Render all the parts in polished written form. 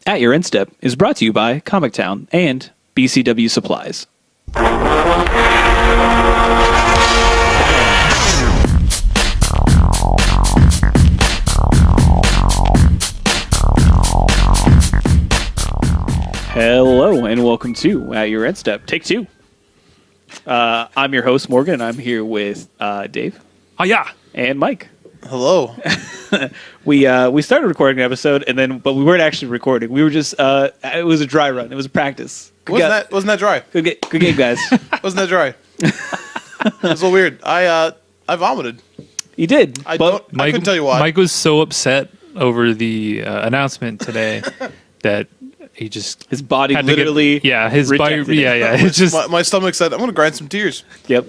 At Your Instep is brought to you by Comic Town and BCW Supplies. Hello and welcome to At Your Instep, take 2. I'm your host Morgan, and I'm here with Dave. Oh yeah, and Mike. Hello. We started recording an episode, but we weren't actually recording. We were just it was a dry run. It was a practice. Wasn't that dry? Good game, guys. Wasn't that dry? It was so weird. I vomited. You did. I couldn't tell you why. Mike was so upset over the announcement today that he just his body had literally his body It's just my stomach said, "I'm going to grind some tears." Yep.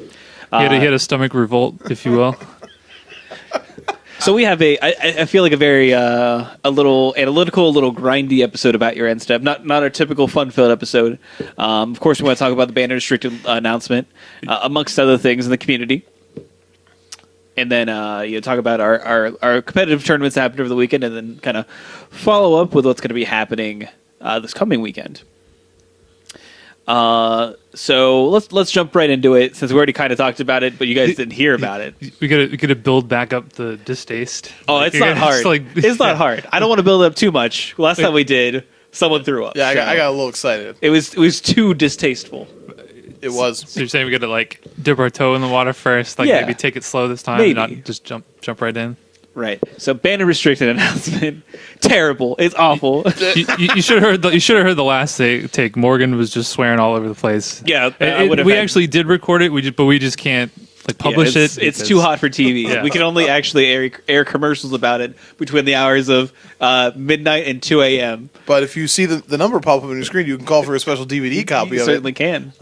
He had a stomach revolt, if you will. So we have I feel like a very a little analytical, a little grindy episode about your end step. Not our typical fun-filled episode. Of course, we want to talk about the banner restricted announcement, amongst other things in the community. And then talk about our competitive tournaments that happened over the weekend, and then kind of follow up with what's going to be happening this coming weekend. So let's jump right into it, since we already kind of talked about it, but you guys didn't hear about it. We gotta build back up the distaste. Oh, it's not hard. It's not hard. I don't want to build it up too much. Last time we did, someone threw up. Yeah, I got a little excited. It was too distasteful. It was. So you're saying we gotta dip our toe in the water first, maybe take it slow this time, maybe. and not just jump right in. Right. So banner restricted announcement. Terrible. It's awful. You should have heard the last take. Morgan was just swearing all over the place. Yeah, we actually did record it. We just can't publish it. It's too hot for TV. Yeah. We can only actually air commercials about it between the hours of midnight and 2 a.m. But if you see the number pop up on your screen, you can call for a special DVD copy You of certainly it. can.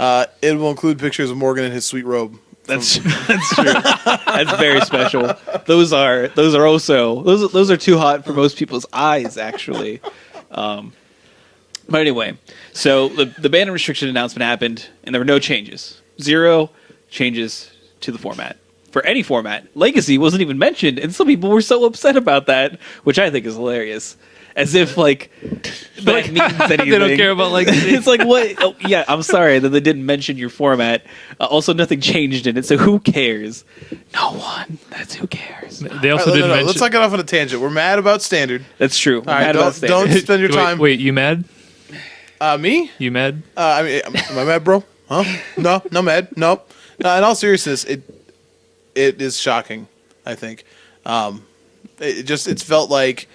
It will include pictures of Morgan in his sweet robe. That's true. That's very special. Those are too hot for most people's eyes, actually. But anyway, so the banner restriction announcement happened, and there were no changes. 0 changes to the format. For any format. Legacy wasn't even mentioned, and some people were so upset about that, which I think is hilarious. As if that means anything. They don't care about Legacy. It's like, what? Oh, yeah, I'm sorry that they didn't mention your format. Also, nothing changed in it, so who cares? No one. Who cares? They also didn't mention. Let's not get off on a tangent. We're mad about standard. That's true. All right, don't spend your time. Wait, you mad? Me? You mad? Am I mad, bro? Huh? No, mad. Nope. No, in all seriousness, it is shocking, I think. It's felt like,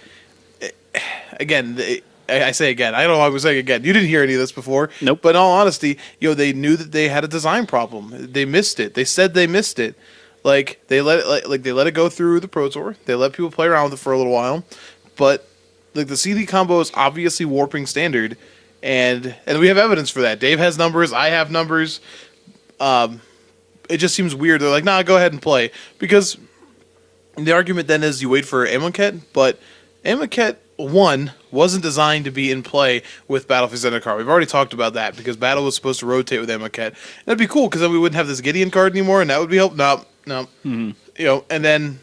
again, I say again, I don't know why I was saying again. You didn't hear any of this before. Nope. But in all honesty, they knew that they had a design problem. They missed it. They said they missed it. They let it go through the Pro Tour. They let people play around with it for a little while. But the CD combo is obviously warping standard, and we have evidence for that. Dave has numbers. I have numbers. It just seems weird. They're like, nah, go ahead and play. Because the argument then is you wait for Amonkhet, but Amonkhet 1 wasn't designed to be in play with Battle for Zendikar. We've already talked about that, because Battle was supposed to rotate with Amonkhet. That'd be cool, because then we wouldn't have this Gideon card anymore, and that would be helpful. No. Mm-hmm. And then,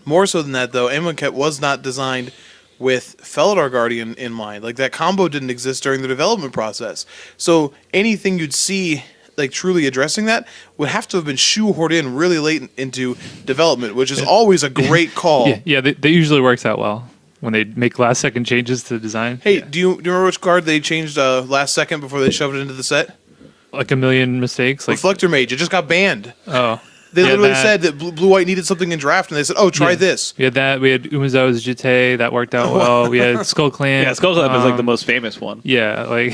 more so than that, though, Amonkhet was not designed with Felidar Guardian in mind. That combo didn't exist during the development process. So anything you'd see truly addressing that would have to have been shoehorned in really late into development, which is always a great call. Yeah, that usually works out well when they make last second changes to the design. Hey, do you remember which card they changed last second before they shoved it into the set? Like a million mistakes. Reflector Mage. It just got banned. Oh. They literally said that Blue-White needed something in draft, and they said, "Oh, try this." We had that. We had Umezawa's Jite. That worked out well. We had Skull Clan. Yeah, Skull Clan was the most famous one. Yeah,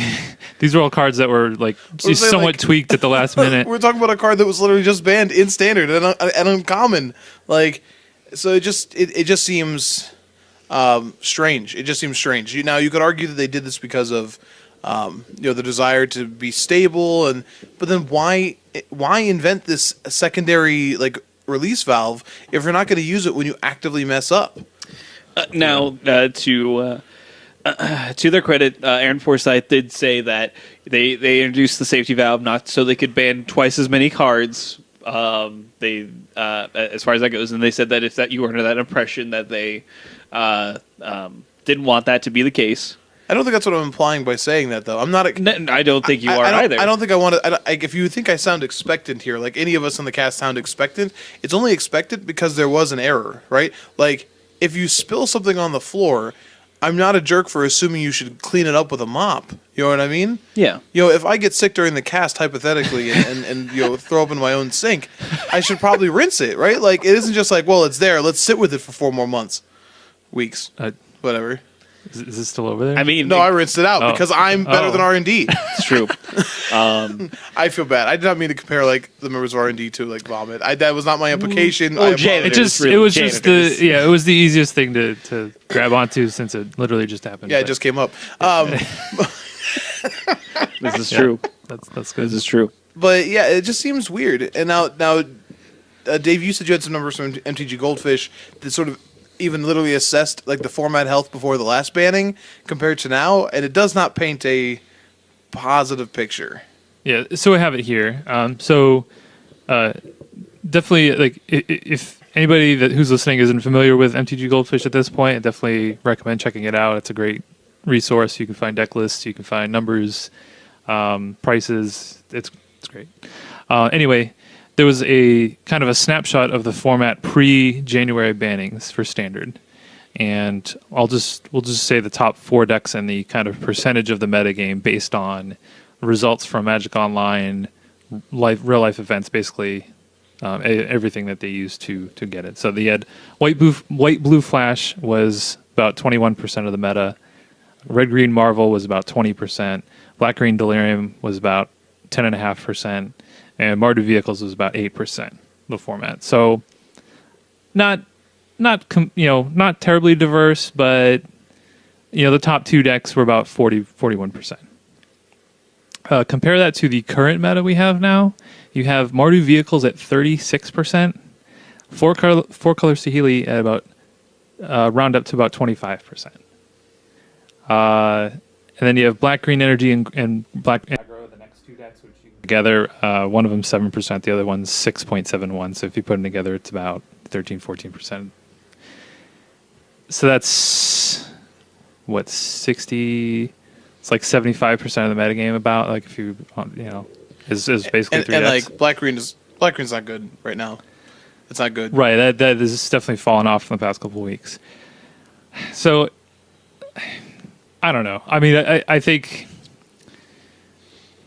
these were all cards that were just somewhat tweaked at the last minute. We're talking about a card that was literally just banned in standard and uncommon. So it just seems strange. It just seems strange. Now you could argue that they did this because of the desire to be stable, but then why invent this secondary release valve if you're not going to use it when you actively mess up? To their credit, Aaron Forsyth did say that they introduced the safety valve not so they could ban twice as many cards. As far as that goes, and they said that you were under that impression that they didn't want that to be the case. I don't think that's what I'm implying by saying that, though. I'm not. I don't think you are I don't, either. I don't think I want to. If you think I sound expectant here, like any of us on the cast sound expectant, it's only expectant because there was an error, right? Like if you spill something on the floor, I'm not a jerk for assuming you should clean it up with a mop. You know what I mean? Yeah. If I get sick during the cast, hypothetically, and throw up in my own sink, I should probably rinse it, right? Like it isn't just like, well, it's there. Let's sit with it for 4 more months, weeks, whatever. Is it still over there? I mean, No, I rinsed it out because I'm better than R&D. it's true. I feel bad. I did not mean to compare like the members of R&D to like vomit. That was not my implication. Oh, I Jay, apologize. it was just janitors. it was the easiest thing to grab onto since it literally just happened. Yeah, it but just came up. This is true. that's good. This is true. But yeah, it just seems weird. And now, Dave, you said you had some numbers from MTG Goldfish that sort of even literally assessed like the format health before the last banning compared to now, and it does not paint a positive picture. Yeah, so I have it here. Definitely, like if anybody who's listening isn't familiar with MTG Goldfish at this point, I definitely recommend checking it out. It's a great resource. You can find deck lists, you can find numbers, prices. It's great. Anyway, there was a kind of a snapshot of the format pre-January bannings for Standard, and we'll just say the top 4 decks and the kind of percentage of the metagame based on results from Magic Online, real life events, basically everything that they used to get it. So they had white blue flash was about 21% of the meta, red green Marvel was about 20%, black green Delirium was about 10.5%. And Mardu Vehicles was about 8% the format. So not terribly diverse, but the top 2 decks were about 41%. Compare that to the current meta we have now. You have Mardu Vehicles at 36%, four color Saheeli at about round up to about 25%. And then you have Black Green Energy and Black Aggro, the next 2 decks, which you together, one of them 7%, the other one's 6.71. So if you put them together, it's about 13-14%. So that's what 60. It's like 75% of the metagame. About like if you is basically 3 and decks. like Black Green's not good right now. It's not good. Right. That is definitely fallen off in the past couple of weeks. So I don't know. I mean, I think.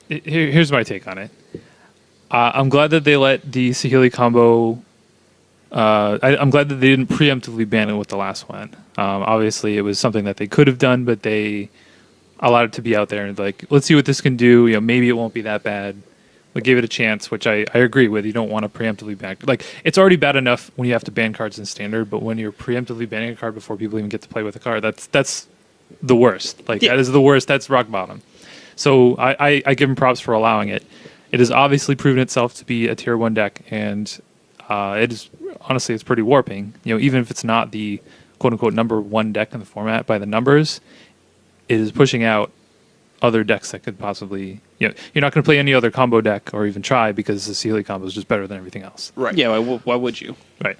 Here's my take on it. I'm glad that they let the Saheeli combo. I'm glad that they didn't preemptively ban it with the last one. Obviously, it was something that they could have done, but they allowed it to be out there and like, let's see what this can do. Maybe it won't be that bad. We gave it a chance, which I agree with. You don't want to preemptively ban. Like, it's already bad enough when you have to ban cards in Standard, but when you're preemptively banning a card before people even get to play with the card, that's the worst. Like, Yeah. That is the worst. That's rock bottom. So I give them props for allowing it. It has obviously proven itself to be a tier 1 deck, and it is honestly, it's pretty warping. Even if it's not the quote unquote number 1 deck in the format by the numbers, it is pushing out other decks that could possibly. You're not going to play any other combo deck or even try because the Saheeli combo is just better than everything else. Right. Yeah. Why would you? Right.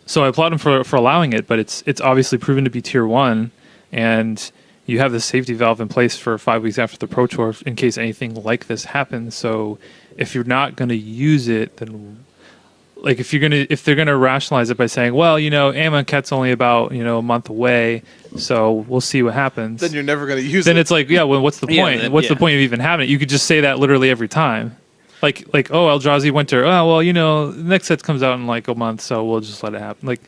So I applaud him for allowing it, but it's obviously proven to be tier 1, and you have the safety valve in place for 5 weeks after the Pro Tour in case anything like this happens. So if you're not going to use it, then like if they're gonna rationalize it by saying, well, Amonkhet's only about a month away, so we'll see what happens. Then you're never going to use it. Then it's like, yeah, well, what's the point? What's the point of even having it? You could just say that literally every time. Like oh, Eldrazi Winter. Oh, well, the next set comes out in like a month, so we'll just let it happen. Like,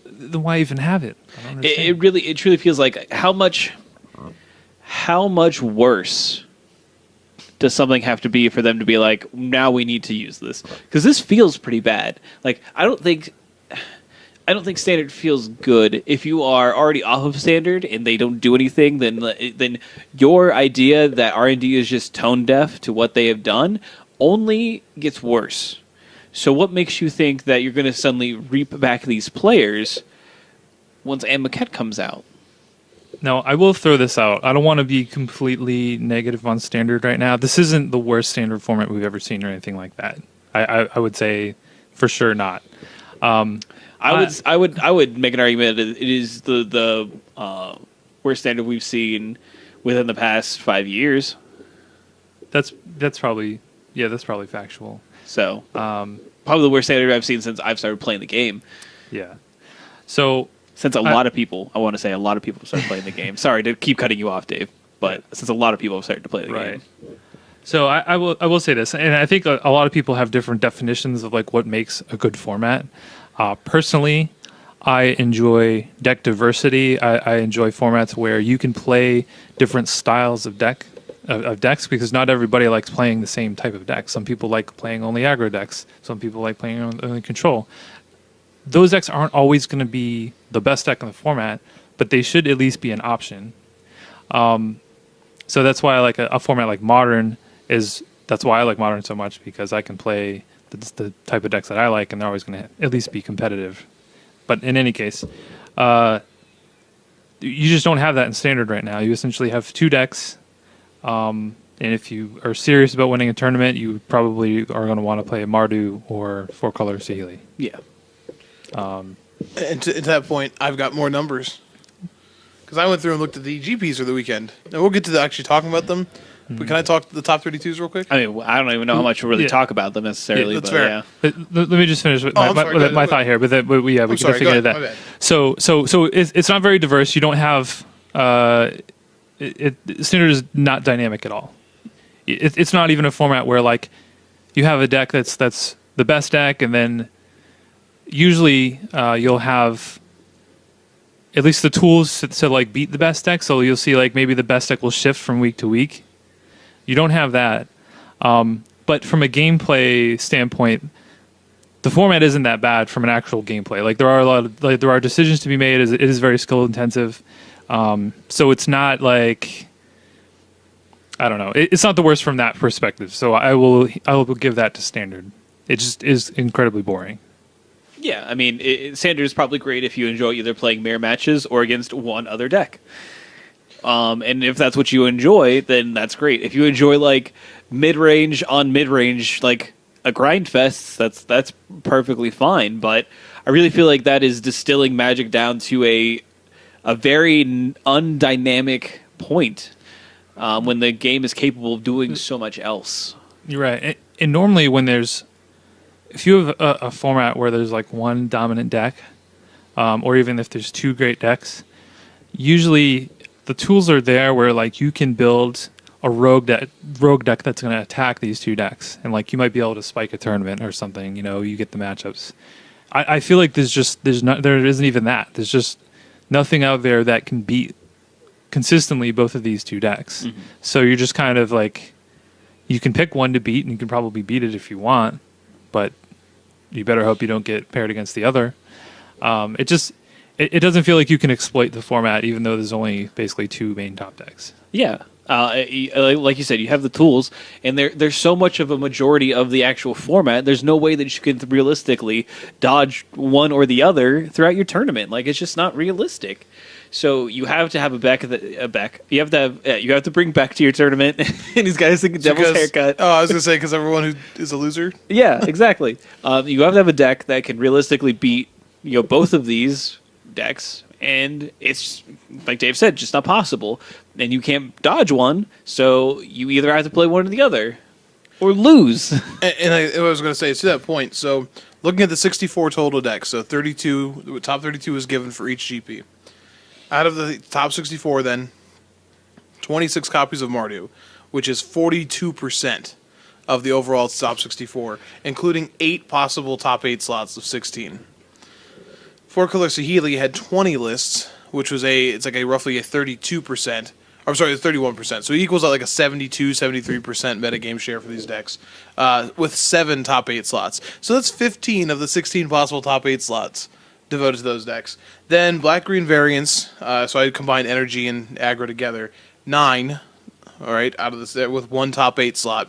then why even have it? I don't understand. It truly feels like how much worse does something have to be for them to be like, now we need to use this? Because this feels pretty bad. Like, I don't think Standard feels good. If you are already off of Standard and they don't do anything, then your idea that R&D is just tone deaf to what they have done only gets worse. So what makes you think that you're going to suddenly reap back these players once Amonkhet comes out? Now, I will throw this out. I don't want to be completely negative on Standard right now. This isn't the worst Standard format we've ever seen or anything like that. I would say for sure not. I would make an argument that it is the worst standard we've seen within the past 5 years. That's probably factual. So probably the worst standard I've seen since I've started playing the game. Yeah. So Since a lot of people started playing the game. Sorry to keep cutting you off, Dave, but since a lot of people have started to play the game. So I will say this, and I think a lot of people have different definitions of like what makes a good format. Personally, I enjoy deck diversity. I enjoy formats where you can play different styles of decks, because not everybody likes playing the same type of deck. Some people like playing only aggro decks. Some people like playing only control. Those decks aren't always going to be the best deck in the format, but they should at least be an option. So that's why I like a format like Modern. That's why I like Modern so much, because I can play the type of decks that I like, and they're always going to at least be competitive. But in any case, you just don't have that in Standard right now. You essentially have 2 decks, and if you are serious about winning a tournament, you probably are going to want to play Mardu or 4-color Saheeli. Yeah. And to that point, I've got more numbers. Because I went through and looked at the GPs for the weekend. And we'll get to actually talking about them. But can I talk the top 32s real quick? I mean, I don't even know how much we'll really talk about them necessarily. Yeah, that's but fair. yeah. Let me just finish with my thought here. But we can sorry, definitely get go into ahead, that. So it's not very diverse. You don't have Standard is not dynamic at all. It's not even a format where like you have a deck that's the best deck, and then usually you'll have at least the tools to like beat the best deck. So you'll see like maybe the best deck will shift from week to week. You don't have that. But from a gameplay standpoint, the format isn't that bad from an actual gameplay. Like there are decisions to be made. It is very skill intensive. So it's not like, I don't know. It's not the worst from that perspective. So I will give that to Standard. It just is incredibly boring. Yeah, I mean, Standard is probably great if you enjoy either playing mirror matches or against one other deck. And if that's what you enjoy, then that's great. If you enjoy like mid-range on mid-range, like a grind fest, that's perfectly fine. But I really feel like that is distilling Magic down to a very undynamic point when the game is capable of doing so much else. You're right. And normally when if you have a format where there's like one dominant deck, or even if there's 2 great decks, usually the tools are there where like you can build a rogue deck that's going to attack these 2 decks, and like you might be able to spike a tournament or something. You know, you get the matchups. I feel like there isn't even that. There's just nothing out there that can beat consistently both of these 2 decks. Mm-hmm. So you're just kind of like, you can pick one to beat, and you can probably beat it if you want, but you better hope you don't get paired against the other. It doesn't feel like you can exploit the format, even though there's only basically 2 main top decks. Yeah. Like you said, you have the tools, and there's so much of a majority of the actual format. There's no way that you can realistically dodge one or the other throughout your tournament. Like, it's just not realistic. So you have to have You have to bring Beck to your tournament, and he's got his devil's haircut. Oh, I was gonna say because everyone who is a loser. Yeah, exactly. You have to have a deck that can realistically beat both of these decks, and it's like Dave said, just not possible. And you can't dodge one, so you either have to play one or the other, or lose. And I was going to say, to that point, so looking at the 64 total decks, so 32, top 32 was given for each GP. Out of the top 64, then 26 copies of Mardu, which is 42% of the overall top 64, including 8 possible top 8 slots of 16. 4-color Saheeli had 20 lists, which was roughly a 32%. I'm sorry, 31%. So it equals out like a 72-73% metagame share for these decks, with 7 top 8 slots. So that's 15 of the 16 possible top 8 slots devoted to those decks. Then black-green variants, so I combined energy and aggro together, 9, all right, out of this with 1 top 8 slot.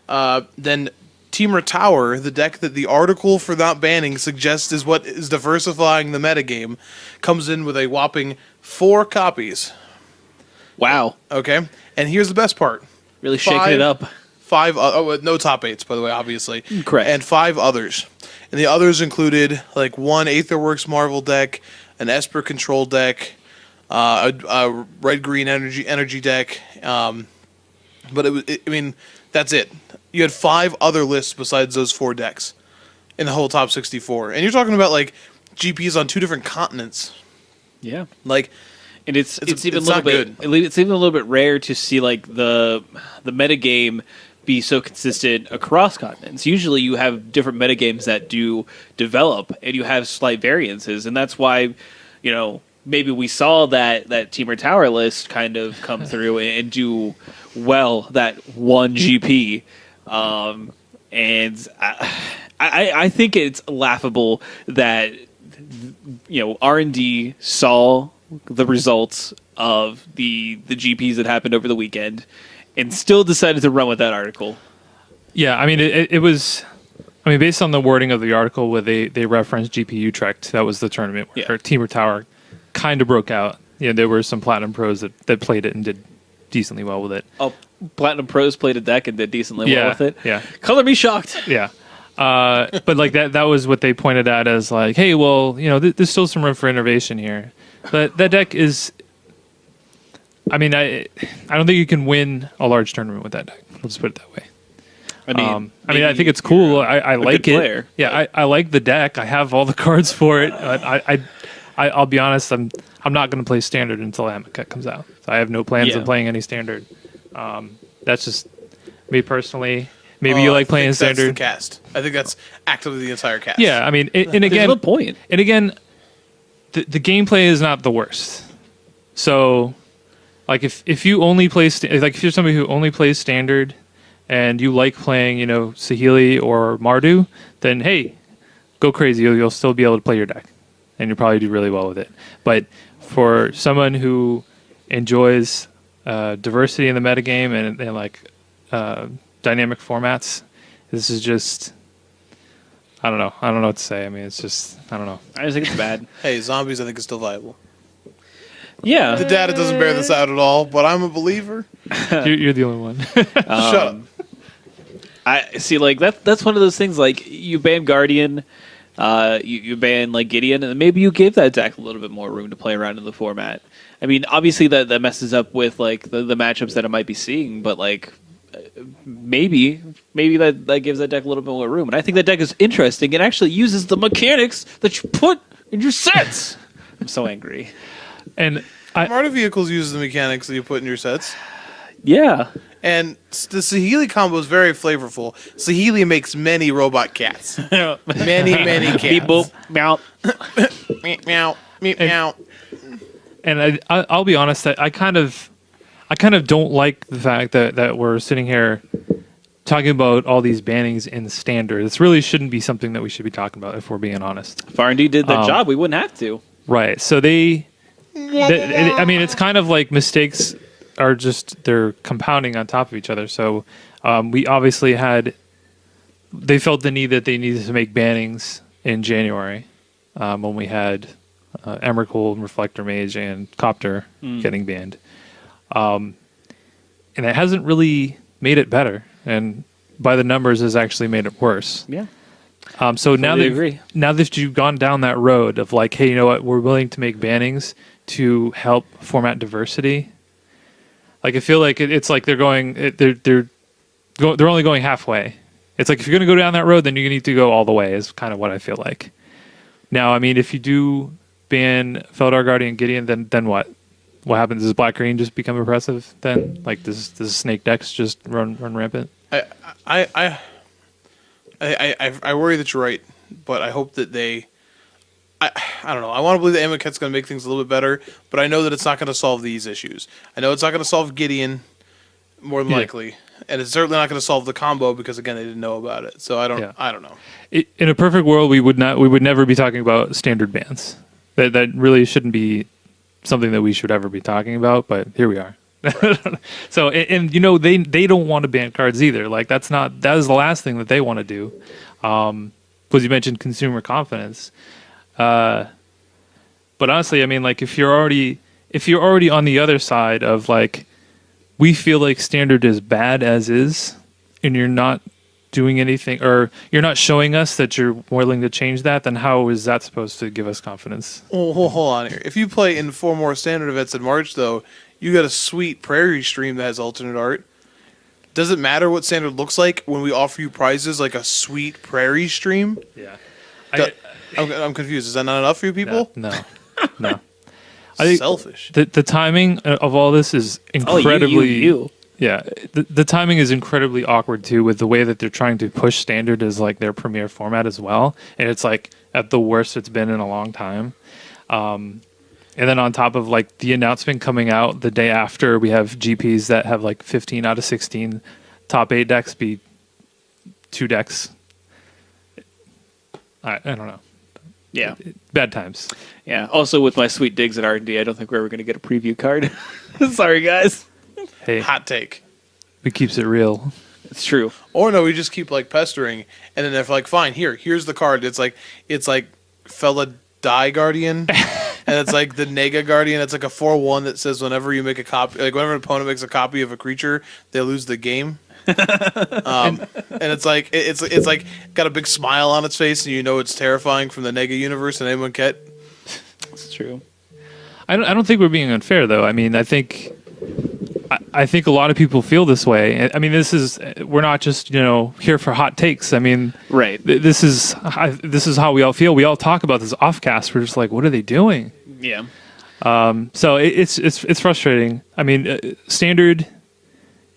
Then Temur Tower, the deck that the article for not banning suggests is what is diversifying the metagame, comes in with a whopping 4 copies. Wow. Okay, and here's the best part. Really shaking it up. 5, no top 8s, by the way, obviously. Correct. And 5 others. And the others included like 1 Aetherworks Marvel deck, an Esper Control deck, a red green energy deck. But I mean, that's it. You had 5 other lists besides those 4 decks in the whole top 64, and you're talking about like GPs on 2 different continents. Yeah. Like, And it's even a little not bit good. it's even a little bit rare to see like the metagame be so consistent across continents. Usually you have different metagames that do develop and you have slight variances, and that's why, maybe we saw that Teamer Tower list kind of come through and do well that one GP. And I think it's laughable that R&D saw the results of the GPs that happened over the weekend and still decided to run with that article. Yeah, I mean, it was. I mean, based on the wording of the article where they referenced GP Utrecht, that was the tournament where Teamer Tower kind of broke out. There were some Platinum Pros that played it and did decently well with it. Oh, Platinum Pros played a deck and did decently well with it. Yeah. Color me shocked. Yeah. But like that was what they pointed out as like, hey, well, there's still some room for innovation here. But that deck is, I mean, I don't think you can win a large tournament with that deck. Let's put it that way. I think it's cool. I like it. Player, yeah, I like the deck. I have all the cards for it. I'll be honest. I'm not going to play Standard until Amonkhet comes out. So I have no plans of playing any Standard. That's just me personally. Maybe you like playing Standard. That's the cast. I think that's actively the entire cast. Yeah, I mean, and again, there's no point. And again, the gameplay is not the worst. So, like if you only play if you're somebody who only plays Standard, and you like playing Saheeli or Mardu, then hey, go crazy. You'll still be able to play your deck, and you'll probably do really well with it. But for someone who enjoys diversity in the metagame and like dynamic formats, this is just, I don't know what to say. I mean, it's just, I don't know. I just think it's bad. Hey, zombies I think is still viable. Yeah. The data doesn't bear this out at all, but I'm a believer. You're the only one. Shut up. I see. Like that's one of those things. Like you ban Guardian, you ban like Gideon, and maybe you give that deck a little bit more room to play around in the format. I mean, obviously that messes up with like the matchups that it might be seeing, but like maybe that gives that deck a little bit more room. And I think that deck is interesting and actually uses the mechanics that you put in your sets. I'm so angry. And Marta Vehicles uses the mechanics that you put in your sets. Yeah. And the Saheeli combo is very flavorful. Saheeli makes many robot cats. many cats. Beep boop, meow. Meow, meow, meow, meow. And I'll be honest, I kind of don't like the fact that we're sitting here talking about all these bannings in Standard. This really shouldn't be something that we should be talking about, if we're being honest. If R&D did their job, we wouldn't have to. Right. So I mean, it's kind of like mistakes are they're compounding on top of each other. So we obviously they felt the need that they needed to make bannings in January when we had Emrakul, Reflector Mage, and Copter getting banned. And it hasn't really made it better. And by the numbers, has actually made it worse. Yeah. So now agree. Now that you've gone down that road of like, hey, you know what, we're willing to make bannings to help format diversity. Like I feel like it's like they're only going halfway. It's like if you're going to go down that road, then you need to go all the way. Is kind of what I feel like. Now, I mean, if you do ban Feldar Guardian Gideon, then what? What happens? Does Black Green just become oppressive then? Like does Snake Decks just run rampant? I worry that you're right, but I hope that I don't know. I want to believe that Amonkhet's going to make things a little bit better, but I know that it's not going to solve these issues. I know it's not going to solve Gideon, more than likely, and it's certainly not going to solve the combo because again they didn't know about it. So I don't know. In a perfect world, we would never be talking about Standard bans. That really shouldn't be something that we should ever be talking about, but here we are. Right. So they don't want to ban cards either. Like that is the last thing that they want to do. Because you mentioned consumer confidence. But honestly, I mean, like if you're already on the other side of like, we feel like Standard is bad as is, and you're not doing anything, or you're not showing us that you're willing to change that, then how is that supposed to give us confidence? Oh, hold on here. If you play in 4 more standard events in March, though, you got a sweet prairie stream that has alternate art. Does it matter what standard looks like when we offer you prizes like a sweet prairie stream? Yeah. I'm confused. Is that not enough for you people? No. I think Selfish. the timing of all this is incredibly... you. Yeah, the timing is incredibly awkward too, with the way that they're trying to push standard as like their premier format as well, and it's like at the worst it's been in a long time. And then on top of like the announcement coming out the day after, we have GPs that have like 15 out of 16 top 8 decks be 2 decks. I don't know. Yeah. Bad times. Yeah. Also, with my sweet digs at R&D, I don't think we're ever going to get a preview card. Sorry, guys. Hey, Hot take. we keeps it real. It's true. Or no, we just keep like pestering, and then they're like, "Fine, here's the card." It's like Fella Die Guardian, and it's like the Nega Guardian. It's like a 4/1 that says whenever you make a copy, like whenever an opponent makes a copy of a creature, they lose the game. And it's like got a big smile on its face, and you know it's terrifying from the Nega universe and anyone get. It's true. I don't think we're being unfair though. I mean, I think a lot of people feel this way. I mean, we're not just here for hot takes. I mean, Right. This is how we all feel. We all talk about this offcast. We're just like, what are they doing? Yeah. So it's frustrating. I mean, standard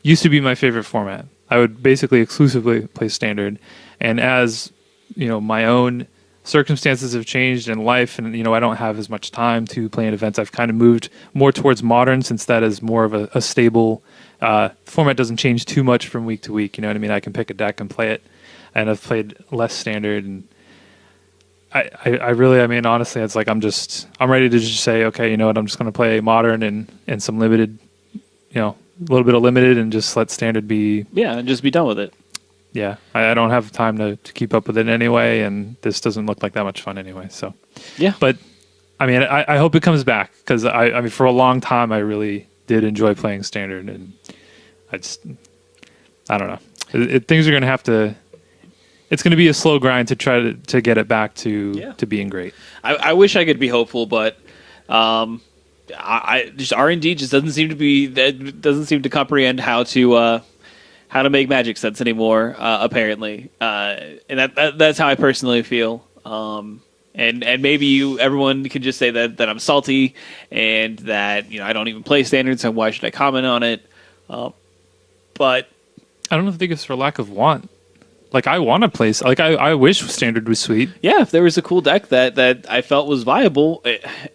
used to be my favorite format. I would basically exclusively play standard, and as my own circumstances have changed in life, and I don't have as much time to play in events, I've kind of moved more towards modern, since that is more of a stable format. Doesn't change too much from week to week. You know what I mean? I can pick a deck and play it, and I've played less standard, and I really, I mean, honestly, it's like I'm ready to just say, okay, you know what, I'm just going to play modern and some limited, a little bit of limited, and just let standard be. Yeah, and just be done with it. Yeah, I don't have time to keep up with it anyway, and this doesn't look like that much fun anyway. So, Yeah. but I mean, I hope it comes back, because I mean, for a long time, I really did enjoy playing standard, and I don't know. Things are going to have to. It's going to be a slow grind to try to get it back to being great. I wish I could be hopeful, but I just R&D just doesn't seem to comprehend how to make Magic sense anymore. Apparently, and that's how I personally feel. And maybe everyone can just say that I'm salty and that I don't even play standards, so why should I comment on it? But I don't know if it's for lack of want. Like, I want to play. Like, I wish standard was sweet. yeah, if there was a cool deck that I felt was viable,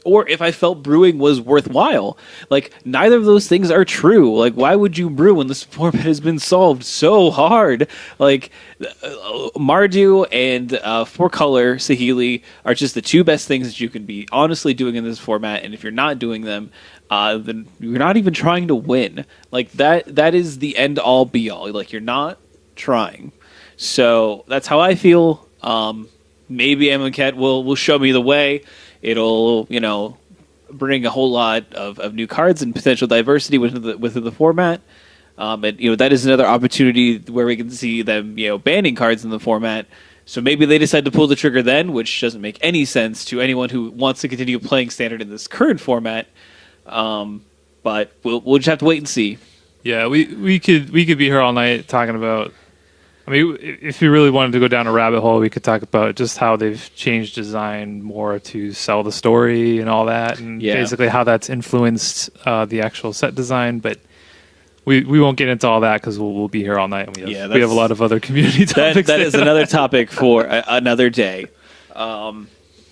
or if I felt brewing was worthwhile. Like, neither of those things are true. Like, why would you brew when this format has been solved so hard? Like, Mardu and 4-color Saheeli are just the 2 best things that you can be honestly doing in this format, and if you're not doing them, then you're not even trying to win. Like, that is the end-all, be-all. Like, you're not trying. So that's how I feel. Maybe Amonkhet will show me the way. It'll bring a whole lot of new cards and potential diversity within the format. And that is another opportunity where we can see them banning cards in the format. So maybe they decide to pull the trigger then, which doesn't make any sense to anyone who wants to continue playing standard in this current format. But we'll just have to wait and see. Yeah, we could be here all night talking about. I mean, if you really wanted to go down a rabbit hole, we could talk about just how they've changed design more to sell the story and all that, and basically how that's influenced the actual set design. But we won't get into all that, because we'll be here all night, and we have a lot of other community topics. That is another topic for another day.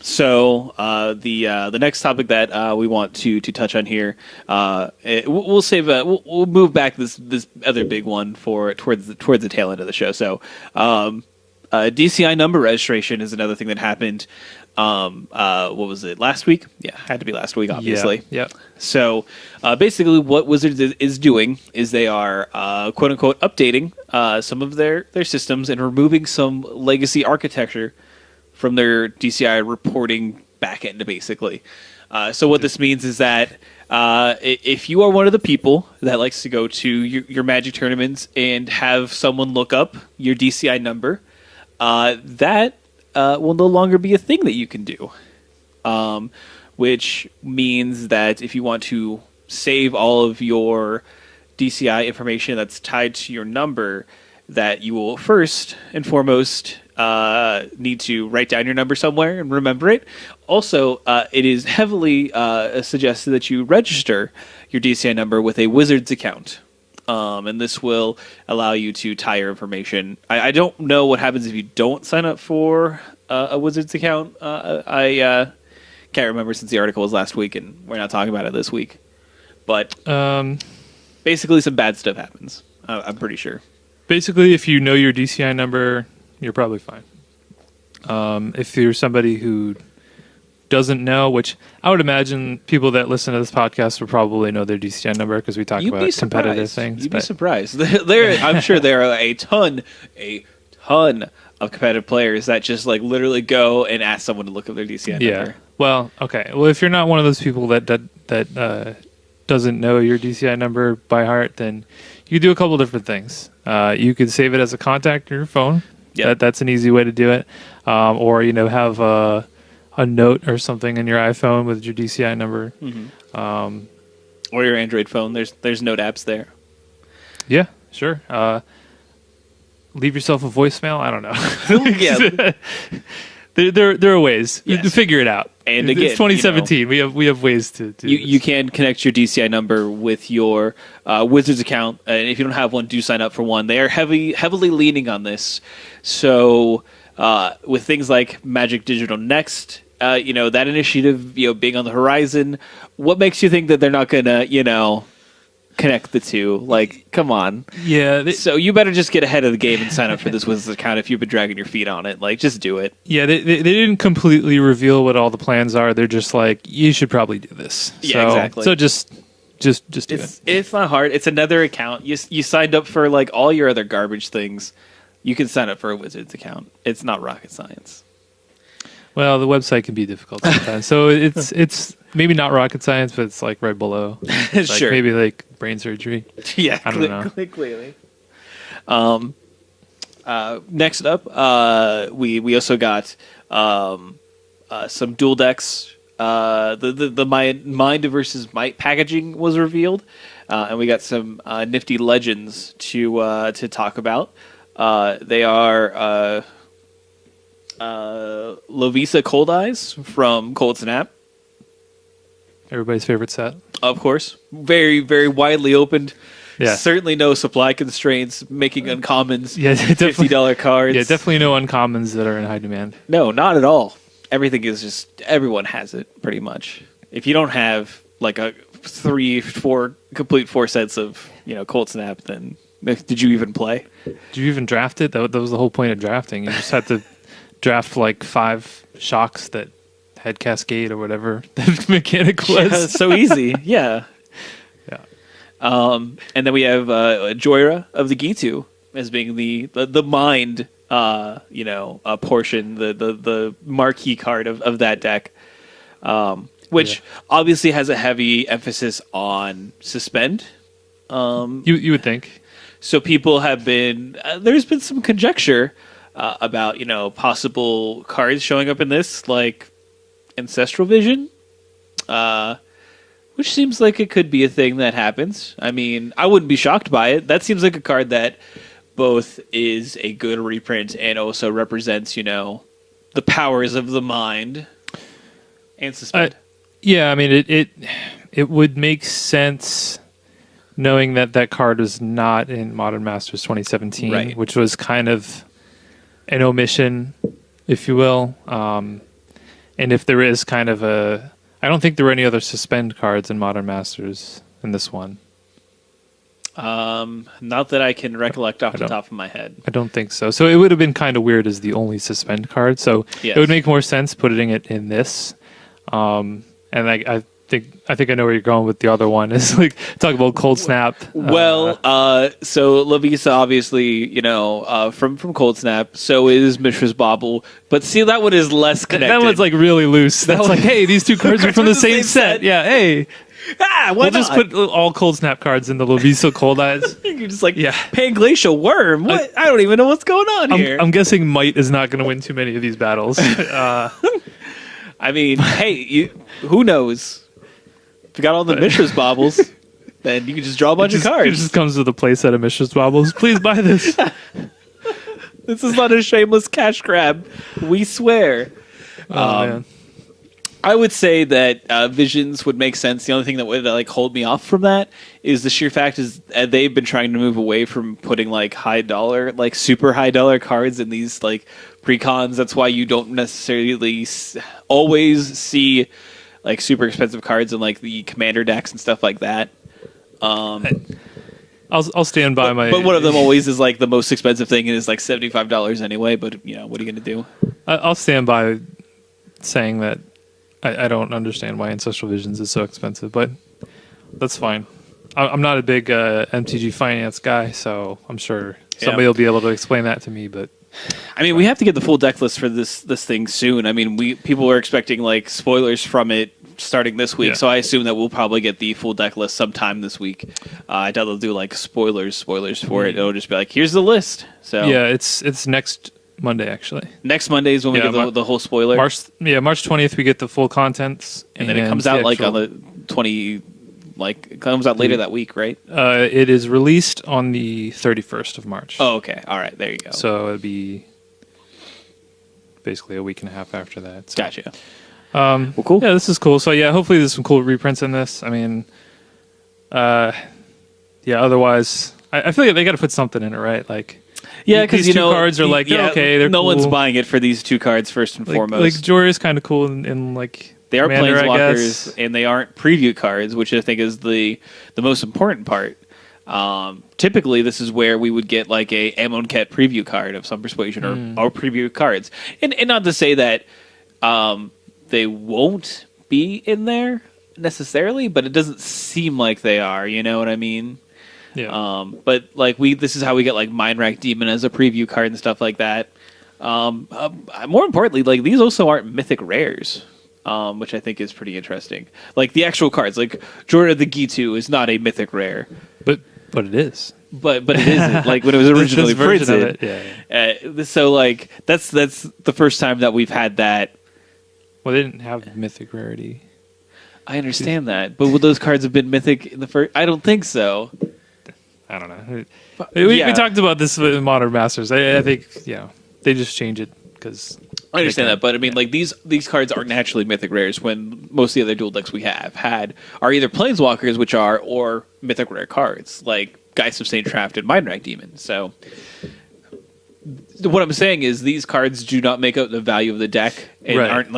So the next topic that we want to touch on here, we'll save. We'll move back this other big one for towards the tail end of the show. So DCI number registration is another thing that happened. What was it, last week? Yeah, had to be last week, obviously. Yeah. So basically, what Wizards is doing is they are quote unquote updating some of their systems and removing some legacy architecture from their DCI reporting backend, basically. So what this means is that if you are one of the people that likes to go to your Magic tournaments and have someone look up your DCI number, that will no longer be a thing that you can do. Which means that if you want to save all of your DCI information that's tied to your number, that you will first and foremost need to write down your number somewhere and remember it. Also, it is heavily suggested that you register your DCI number with a Wizards account. And this will allow you to tie your information. I don't know what happens if you don't sign up for a Wizards account. I can't remember since the article was last week, and we're not talking about it this week. But basically, some bad stuff happens. I'm pretty sure. Basically, if you know your DCI number, you're probably fine. If you're somebody who doesn't know, which I would imagine people that listen to this podcast will probably know their DCI number because we talk about competitive things. You'd be surprised. I'm sure there are a ton of competitive players that just like literally go and ask someone to look up their DCI number. Well, okay. Well, if you're not one of those people that doesn't know your DCI number by heart, then you can do a couple different things. You could save it as a contact in your phone. Yep. That's an easy way to do it. Or have a note or something in your iPhone with your DCI number. Mm-hmm. Or your Android phone. There's note apps there. Yeah, sure. Leave yourself a voicemail. I don't know. Yeah. There are ways to figure it out. And again, it's 2017. We have ways to do you can connect your DCI number with your Wizards account, and if you don't have one, do sign up for one. They are heavily leaning on this. So with things like Magic Digital Next, that initiative, being on the horizon, what makes you think that they're not gonna, connect the two? Like, come on. Yeah. So you better just get ahead of the game and sign up for this Wizards account if you've been dragging your feet on it. Like, just do it. Yeah, they didn't completely reveal what all the plans are. They're just like, you should probably do this. Yeah, exactly. So just do it. It's not hard. It's another account. You signed up for like all your other garbage things. You can sign up for a Wizards account. It's not rocket science. Well, the website can be difficult sometimes. So it's maybe not rocket science, but it's like right below. It's Sure. Like maybe like brain surgery. Yeah, I don't know. Clearly. Next up, we also got some dual decks. The Mind versus Might packaging was revealed, and we got some nifty legends to talk about. They are Lovisa Cold Eyes from Cold Snap. Everybody's favorite set. Of course. Very, very widely opened. Yeah. Certainly no supply constraints, making uncommons Yeah, $50 cards. Yeah, definitely no uncommons that are in high demand. No, not at all. Everything is just, everyone has it, pretty much. If you don't have like a 3-4 complete 4 sets of, Cold Snap, then did you even play? Did you even draft it? That was the whole point of drafting. You just had to draft like 5 shocks that had Cascade or whatever that mechanic was. Yeah, it's so easy. Yeah. Yeah. And then we have Joyra of the Gitu as being the mind, portion, the marquee card of that deck, which obviously has a heavy emphasis on suspend. You would think. So people have been there's been some conjecture about possible cards showing up in this, like Ancestral Vision, which seems like it could be a thing that happens. I mean, I wouldn't be shocked by it. That seems like a card that both is a good reprint and also represents, the powers of the mind and suspend. Yeah, I mean, it would make sense knowing that card was not in Modern Masters 2017, right, which was kind of an omission, if you will. And if there is kind of I don't think there were any other suspend cards in Modern Masters in this one. Not that I can recollect off the top of my head. I don't think so. So it would have been kind of weird as the only suspend card. So yes, it would make more sense putting it in this. And I I think I know where you're going with the other one. Is like talk about Cold Snap. Well, so La Visa, obviously, from Cold Snap. So is Mishra's Bobble. But see, that one is less connected. That one's like really loose. That's like, hey, these two cards are from the same set. Yeah, hey. Why just put all Cold Snap cards in the La Visa Cold Eyes. You're just like, Panglacial Worm. What? I don't even know what's going on here. I'm guessing Might is not going to win too many of these battles. I mean, hey, who knows? If you got all the Mishra's Bobbles, then you can just draw a bunch of cards. It just comes with a playset of Mishra's Bobbles. Please buy this. This is not a shameless cash grab. We swear. Man. I would say that Visions would make sense. The only thing that would hold me off from that is the sheer fact is they've been trying to move away from putting high dollar, super high dollar cards in these pre-cons. That's why you don't necessarily always see super expensive cards in the commander decks and stuff like that. I'll stand by my. But one of them always is the most expensive thing and is $75 anyway. But what are you gonna do? I'll stand by saying that. I don't understand why Ancestral Visions is so expensive, but that's fine. I'm not a big MTG finance guy, so I'm sure somebody will be able to explain that to me. But I mean, we have to get the full deck list for this thing soon. I mean, people are expecting spoilers from it starting this week, so I assume that we'll probably get the full deck list sometime this week. I doubt they'll do spoilers for it. It'll just be here's the list. So yeah, it's next Monday, actually. Next Monday is when we get the whole spoiler. March 20th, we get the full contents. And then it comes out on the 20... it comes out later that week, right? It is released on the 31st of March. Oh, okay. All right. There you go. So it'd be basically a week and a half after that. So. Gotcha. Well, cool. Yeah, this is cool. So, yeah, hopefully there's some cool reprints in this. I mean, otherwise, I feel like they got to put something in it, right? Yeah, because these two cards are okay, they're no cool. one's buying it for these two cards first and foremost. Jory is kind of cool in they are Commander, planeswalkers and they aren't preview cards, which I think is the most important part. Typically, this is where we would get a Amonkhet preview card of some persuasion or preview cards, and not to say that they won't be in there necessarily, but it doesn't seem like they are. You know what I mean? Yeah. But this is how we get Mindwrack Demon as a preview card and stuff like that. More importantly, these also aren't mythic rares, which I think is pretty interesting. The actual cards, Jordan of the Gitu is not a mythic rare, but it is. But it isn't when it was originally printed. Yeah. So that's the first time that we've had that. Well, they didn't have mythic rarity. I understand that, but would those cards have been mythic in the first? I don't think so. I don't know. We talked about this with Modern Masters. I think they just change it because I understand that, but I mean these cards aren't naturally mythic rares when most of the other dual decks we have had are either planeswalkers, which are, or mythic rare cards like Geist of Saint Traft and Mindwrack Demon. So what I'm saying is these cards do not make up the value of the deck and aren't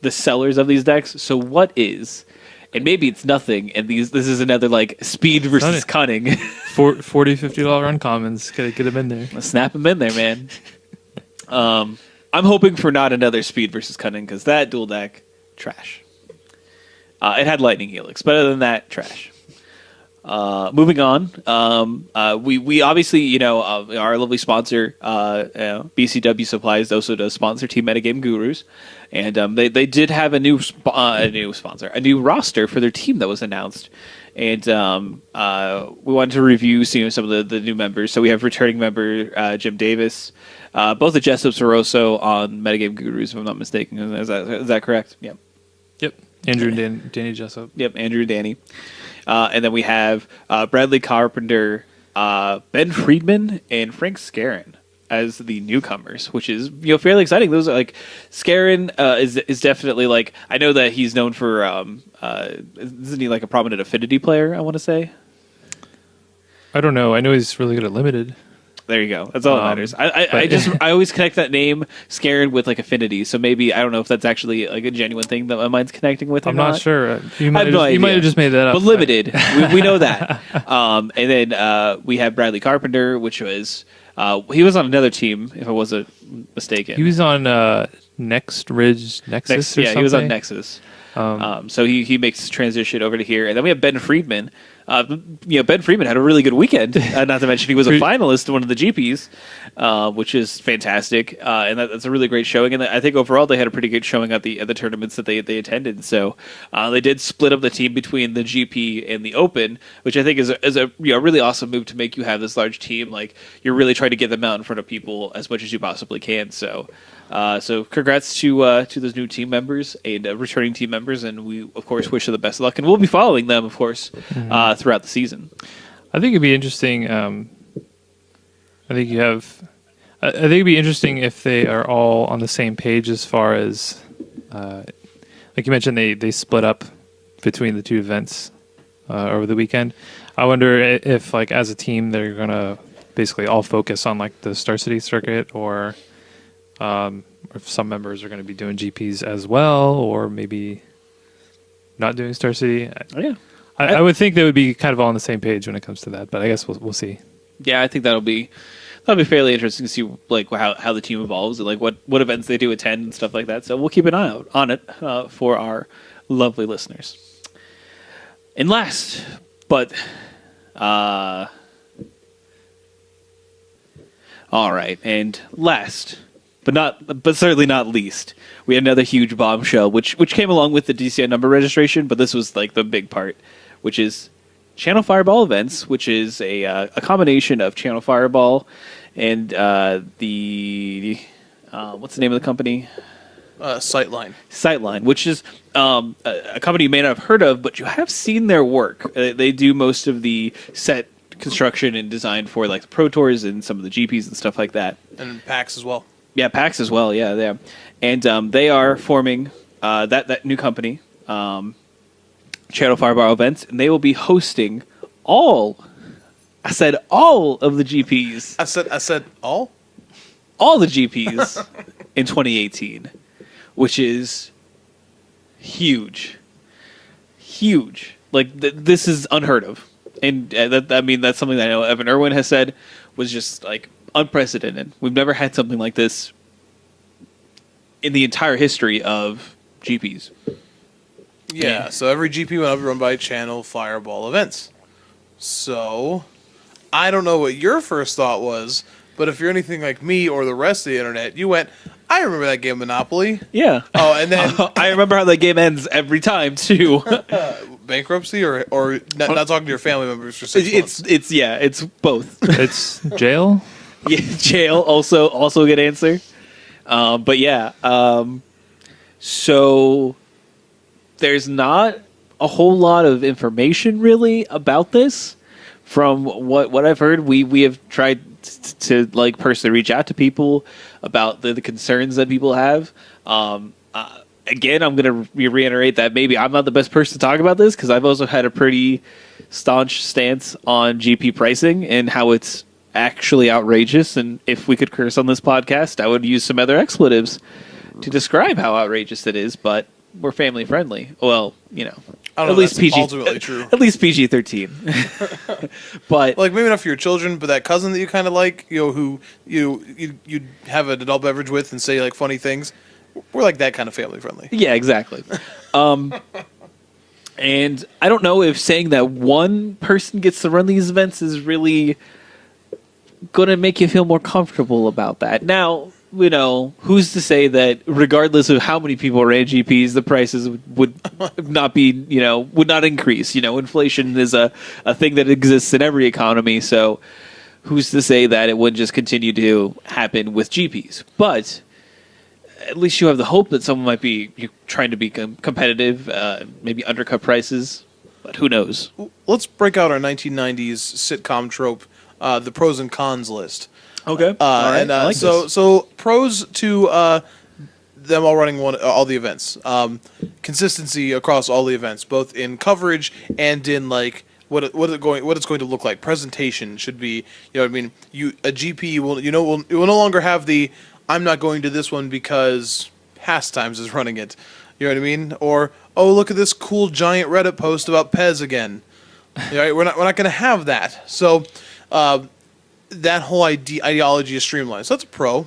the sellers of these decks. So what is? And maybe it's nothing, and this is another speed versus cunning. $40, $50 uncommons. Gotta get them in there. Let's snap them in there, man. I'm hoping for not another speed versus cunning, because that dual deck, trash. It had Lightning Helix, but other than that, trash. Moving on, we obviously, our lovely sponsor, BCW Supplies, also does sponsor Team Metagame Gurus, and they did have a new roster for their team that was announced, and we wanted to review some of the new members. So we have returning member Jim Davis. Both the Jessups are also on Metagame Gurus, if I'm not mistaken. Is that correct? Yep. Andrew and Danny Jessup. Yep, Andrew and Danny. And then we have Bradley Carpenter, Ben Friedman, and Frank Scarron as the newcomers, which is fairly exciting. Those are Scarron is definitely I know that he's known for isn't he a prominent Affinity player? I want to say. I don't know. I know he's really good at Limited. There you go. That's all that matters. I always connect that name Scarron with Affinity. So maybe I don't know if that's actually a genuine thing that my mind's connecting with. I'm not sure. You might have just made that up. But Limited, we know that. And then we have Bradley Carpenter, which was he was on another team, if I wasn't mistaken. He was on Next Ridge Nexus. Or something? He was on Nexus. So he makes his transition over to here. And then we have Ben Friedman. Ben Friedman had a really good weekend. Not to mention he was a finalist in one of the GPs, which is fantastic. And that's a really great showing. And I think overall they had a pretty good showing at the tournaments that they attended. So they did split up the team between the GP and the Open, which I think is a really awesome move to make you have this large team. Like you're really trying to get them out in front of people as much as you possibly can. So congrats to those new team members and returning team members, and we of course wish them the best of luck, and we'll be following them, of course, throughout the season. I think it'd be interesting. I think it'd be interesting if they are all on the same page as far as, like you mentioned, they split up between the two events over the weekend. I wonder if, like, as a team, they're gonna basically all focus on like the Star City circuit, or if some members are going to be doing GPs as well, or maybe not doing Star City. Yeah, I would think they would be kind of all on the same page when it comes to that, but I guess we'll see. Yeah, I think that'll be fairly interesting to see like how the team evolves and like what events they do attend and stuff like that. So we'll keep an eye out on it for our lovely listeners. And last, but all right, and last, but certainly not least, we had another huge bombshell, which came along with the DCI number registration, but this was like the big part, which is Channel Fireball Events, which is a combination of Channel Fireball and the what's the name of the company? Sightline, which is a company you may not have heard of, but you have seen their work. They do most of the set construction and design for like the Pro Tours and some of the GPs and stuff like that. And PAX as well. Yeah, PAX as well. Yeah, they are. And they are forming that new company, Channel Fireball Events, and they will be hosting all of the GPs. I said all? All the GPs in 2018, which is huge. Huge. Like, this is unheard of. And that's something that I know Evan Irwin has said was just like unprecedented. We've never had something like this in the entire history of GPs. Yeah, so every GP will be run by Channel Fireball Events. So, I don't know what your first thought was, but if you're anything like me or the rest of the internet, you went, I remember that game Monopoly. Yeah. Oh, and then I remember how that game ends every time too. Bankruptcy or not talking to your family members for 6 months. It's both. It's jail. Yeah, jail also a good answer. But yeah, so there's not a whole lot of information really about this. From what I've heard, we have tried to like personally reach out to people about the concerns that people have. Again, I'm going to reiterate that maybe I'm not the best person to talk about this because I've also had a pretty staunch stance on GP pricing and how it's actually outrageous. And if we could curse on this podcast, I would use some other expletives to describe how outrageous it is. But we're family friendly. Well, I don't at know, least that's PG. ultimately true. At least PG-13. But like maybe not for your children, but that cousin that you kind of like, who you have an adult beverage with and say like funny things. We're like that kind of family friendly. Yeah, exactly. And I don't know if saying that one person gets to run these events is really going to make you feel more comfortable about that. Now, who's to say that regardless of how many people ran GPs, the prices would not be, would not increase. Inflation is a thing that exists in every economy. So who's to say that it wouldn't just continue to happen with GPs? But at least you have the hope that someone might be trying to be competitive, maybe undercut prices, but who knows? Let's break out our 1990s sitcom trope, the pros and cons list. Okay. So pros to them all running all the events. Consistency across all the events, both in coverage and in like what it's going to look like. Presentation should be, a GP will no longer have the I'm not going to this one because Pastimes is running it. You know what I mean? Or, oh, look at this cool giant Reddit post about Pez again. Right? We're not going to have that. So that whole ideology is streamlined. So that's a pro.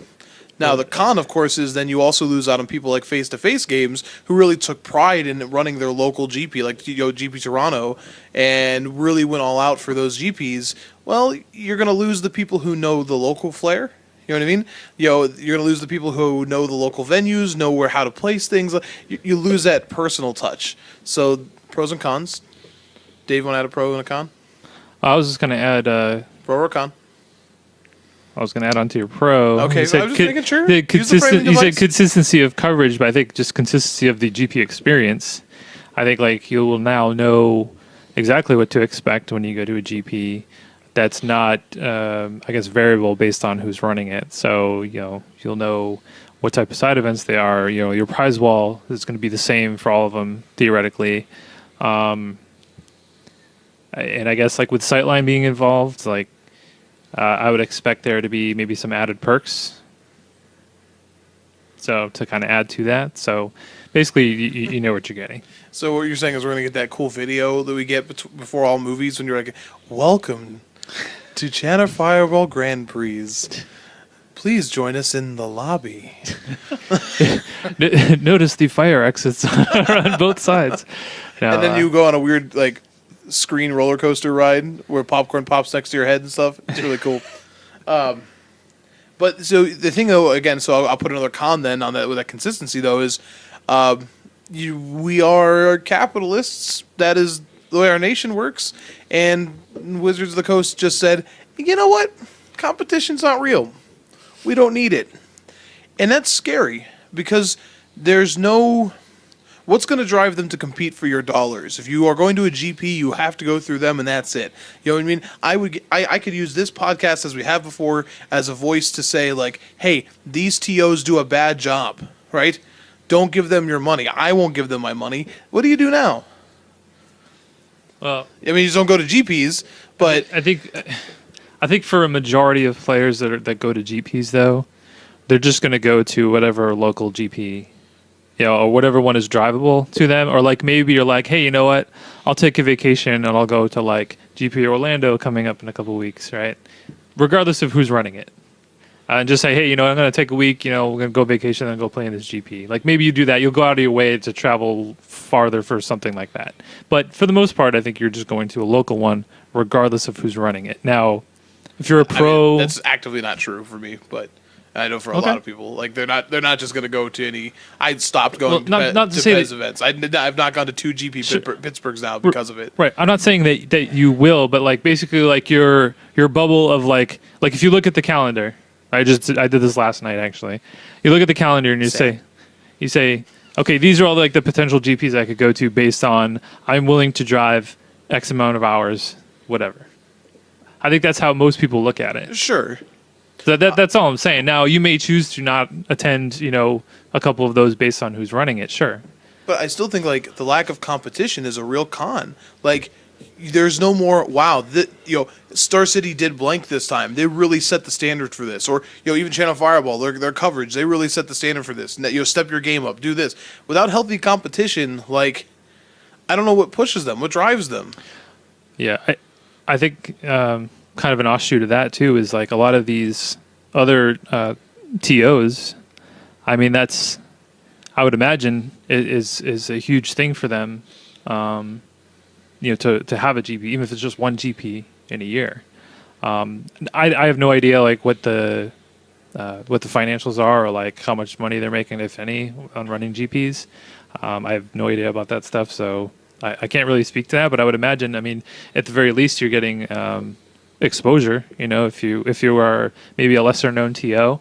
Now, the con, of course, is then you also lose out on people like face-to-face games who really took pride in running their local GP, like GP Toronto, and really went all out for those GPs. Well, you're going to lose the people who know the local flair. You know what I mean? You're going to lose the people who know the local venues, know how to place things. You lose that personal touch. So, pros and cons. Dave, want to add a pro and a con? I was just going to add... Pro or con? I was going to add on to your pro. Okay, You said I was just making sure. The Use the framing you said device. consistency of coverage, but I think just consistency of the GP experience. I think like you will now know exactly what to expect when you go to a GP. That's not, I guess, variable based on who's running it. So you'll know what type of side events they are. Your prize wall is going to be the same for all of them theoretically. And I guess like with Sightline being involved, like. I would expect there to be maybe some added perks. So to kind of add to that. So basically, you know what you're getting. So what you're saying is we're going to get that cool video that we get before all movies when you're like, welcome to Channel Fireball Grand Prix. Please join us in the lobby. Notice the fire exits on both sides. No, And then you go on a weird like screen roller coaster ride where popcorn pops next to your head and stuff. It's really cool. But so the thing though, again, so I'll put another con then on that with that consistency though is we are capitalists. That is the way our nation works. And Wizards of the Coast just said, you know what? Competition's not real. We don't need it. And that's scary because there's no... What's going to drive them to compete for your dollars? If you are going to a GP, you have to go through them, and that's it. You know what I mean? I could use this podcast as we have before as a voice to say like, hey, these TOs do a bad job, right? Don't give them your money. I won't give them my money. What do you do now? Well, I mean, you just don't go to GPs, but I think for a majority of players that go to GPs though, they're just going to go to whatever local GP. Or whatever one is drivable to them, or like maybe you're like, hey, you know what? I'll take a vacation and I'll go to like GP Orlando coming up in a couple of weeks, right? Regardless of who's running it, and just say, hey, I'm going to take a week. We're going to go vacation and go play in this GP. Like maybe you do that. You'll go out of your way to travel farther for something like that. But for the most part, I think you're just going to a local one, regardless of who's running it. Now, if you're a pro, that's actively not true for me, but. I know for a lot of people, like they're not just going to go to any. I stopped going to Pez events. I've not gone to two GP Pittsburghs now because of it. Right. I'm not saying that you will, but like basically like your bubble of like if you look at the calendar, I did this last night actually. You look at the calendar and you say, okay, these are all like the potential GPs I could go to based on I'm willing to drive X amount of hours, whatever. I think that's how most people look at it. Sure. So that's all I'm saying. Now, you may choose to not attend, a couple of those based on who's running it, sure. But I still think, like, the lack of competition is a real con. Like, there's no more, wow, Star City did blank this time. They really set the standard for this. Or, even Channel Fireball, their coverage, they really set the standard for this. Step your game up, do this. Without healthy competition, like, I don't know what pushes them, what drives them. Yeah, I think... kind of an offshoot of that too is like a lot of these other TOs. I mean, that's I would imagine is a huge thing for them. To have a GP, even if it's just one GP in a year. I have no idea like what the financials are or like how much money they're making, if any, on running GPs. I have no idea about that stuff, so I can't really speak to that. But I would imagine, I mean, at the very least, you're getting exposure. If you are maybe a lesser known TO,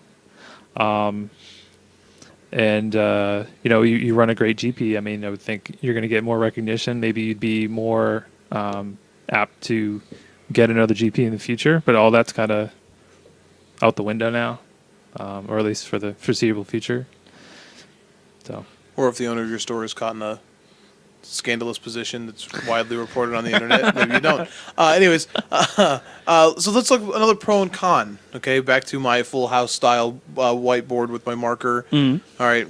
and you run a great GP. I mean, I would think you're going to get more recognition. Maybe you'd be more apt to get another GP in the future. But all that's kind of out the window now, or at least for the foreseeable future. So, or if the owner of your store is caught in a scandalous position that's widely reported on the internet, maybe you don't. Anyways, so let's look at another pro and con. Okay, back to my Full House style whiteboard with my marker. Mm-hmm. All right,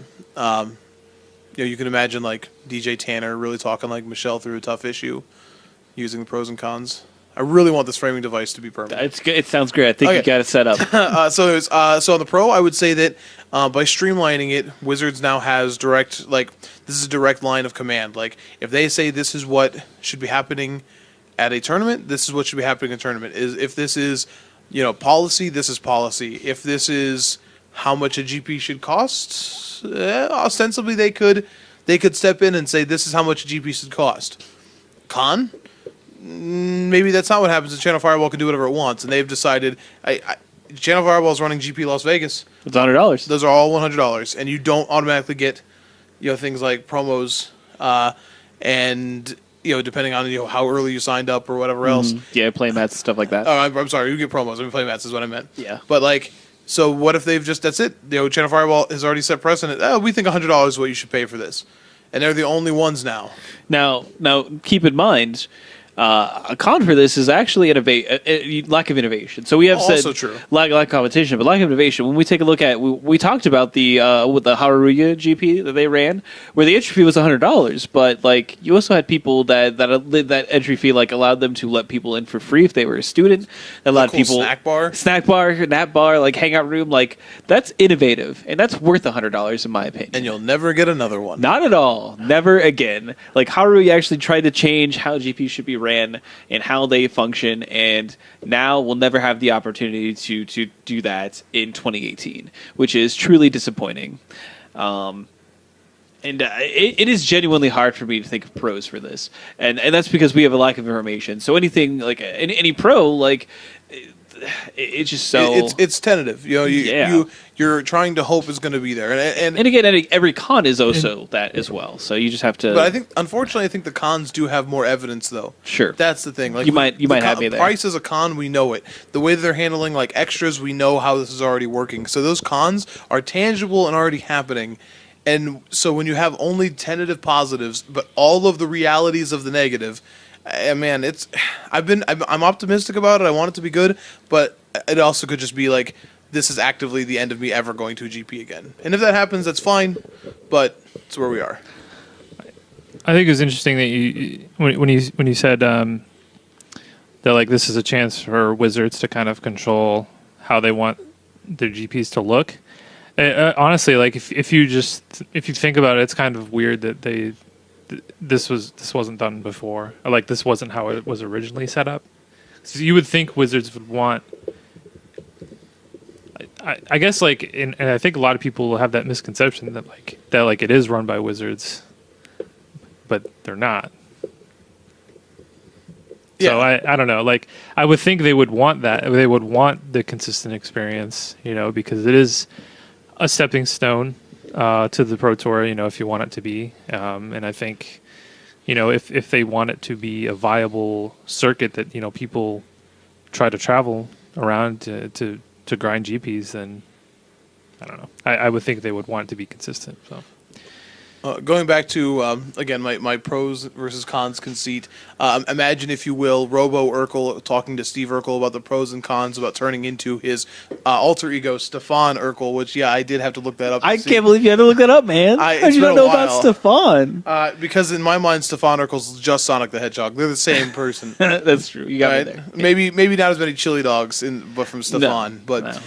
you can imagine like DJ Tanner really talking like Michelle through a tough issue, using the pros and cons I really want this framing device to be permanent. It's good. It sounds great. I think Okay. you got it set up. So on the Pro, I would say that by streamlining it, Wizards now has direct, like, this is a direct line of command. Like, if they say this is what should be happening at a tournament, this is what should be happening in a tournament. If this is, policy, this is policy. If this is how much a GP should cost, ostensibly they could step in and say this is how much a GP should cost. Con? Maybe that's not what happens, and Channel Fireball can do whatever it wants, and they've decided Channel Fireball is running GP Las Vegas. It's $100. Those are all $100, and you don't automatically get things like promos and depending on how early you signed up or whatever else. Yeah, play mats and stuff like that. Oh, I'm sorry, you get promos. I mean, play mats is what I meant. Yeah. But so what if they've that's it? Channel Fireball has already set precedent. Oh, we think $100 is what you should pay for this, and they're the only ones now. Now, keep in mind, a con for this is actually a lack of innovation. So we have Also said true. lack of competition, but lack of innovation. When we take a look at, we talked about with the Haruya GP that they ran, where the entry fee was $100, but you also had people that entry fee allowed them to let people in for free if they were a student. That allowed Cool people snack bar, nap bar, hangout room. That's innovative, and that's worth $100 in my opinion. and you'll never get another one. Not at all. Never again. Haruya actually tried to change how GP should be ran and how they function, and now we'll never have the opportunity to do that in 2018, which is truly disappointing. It is genuinely hard for me to think of pros for this, and that's because we have a lack of information. So anything any pro it's just so it's tentative. You're trying to hope is going to be there, and again, every con is also that as well. So you just have to. But unfortunately, I think the cons do have more evidence, though. Sure, that's the thing. You might have me there. Price is a con, we know it. The way that they're handling extras, we know how this is already working. So those cons are tangible and already happening. And so when you have only tentative positives, but all of the realities of the negative. Man, I'm optimistic about it. I want it to be good, but it also could just be this is actively the end of me ever going to a GP again. And if that happens, that's fine, but it's where we are. I think it was interesting that you when you said that this is a chance for Wizards to kind of control how they want their GPs to look. Honestly, if you think about it, it's kind of weird that this wasn't done before. Or, this wasn't how it was originally set up. So you would think Wizards would want. I guess and I think a lot of people have that misconception that it is run by Wizards, but they're not. Yeah. So I don't know. I would think they would want that. They would want the consistent experience, because it is a stepping stone to the Pro Tour, if you want it to be. And I think, if they want it to be a viable circuit that, people try to travel around to grind GPs, then I don't know. I would think they would want it to be consistent. So. Going back to, again, my pros versus cons conceit, imagine, if you will, Robo Urkel talking to Steve Urkel about the pros and cons about turning into his alter ego, Stefan Urkel, which, I did have to look that up. I can't believe you had to look that up, man. How did you not know about Stefan? Because in my mind, Stefan Urkel's just Sonic the Hedgehog. They're the same person. That's true. You got me there. Maybe not as many chili dogs, but from Stefan. What?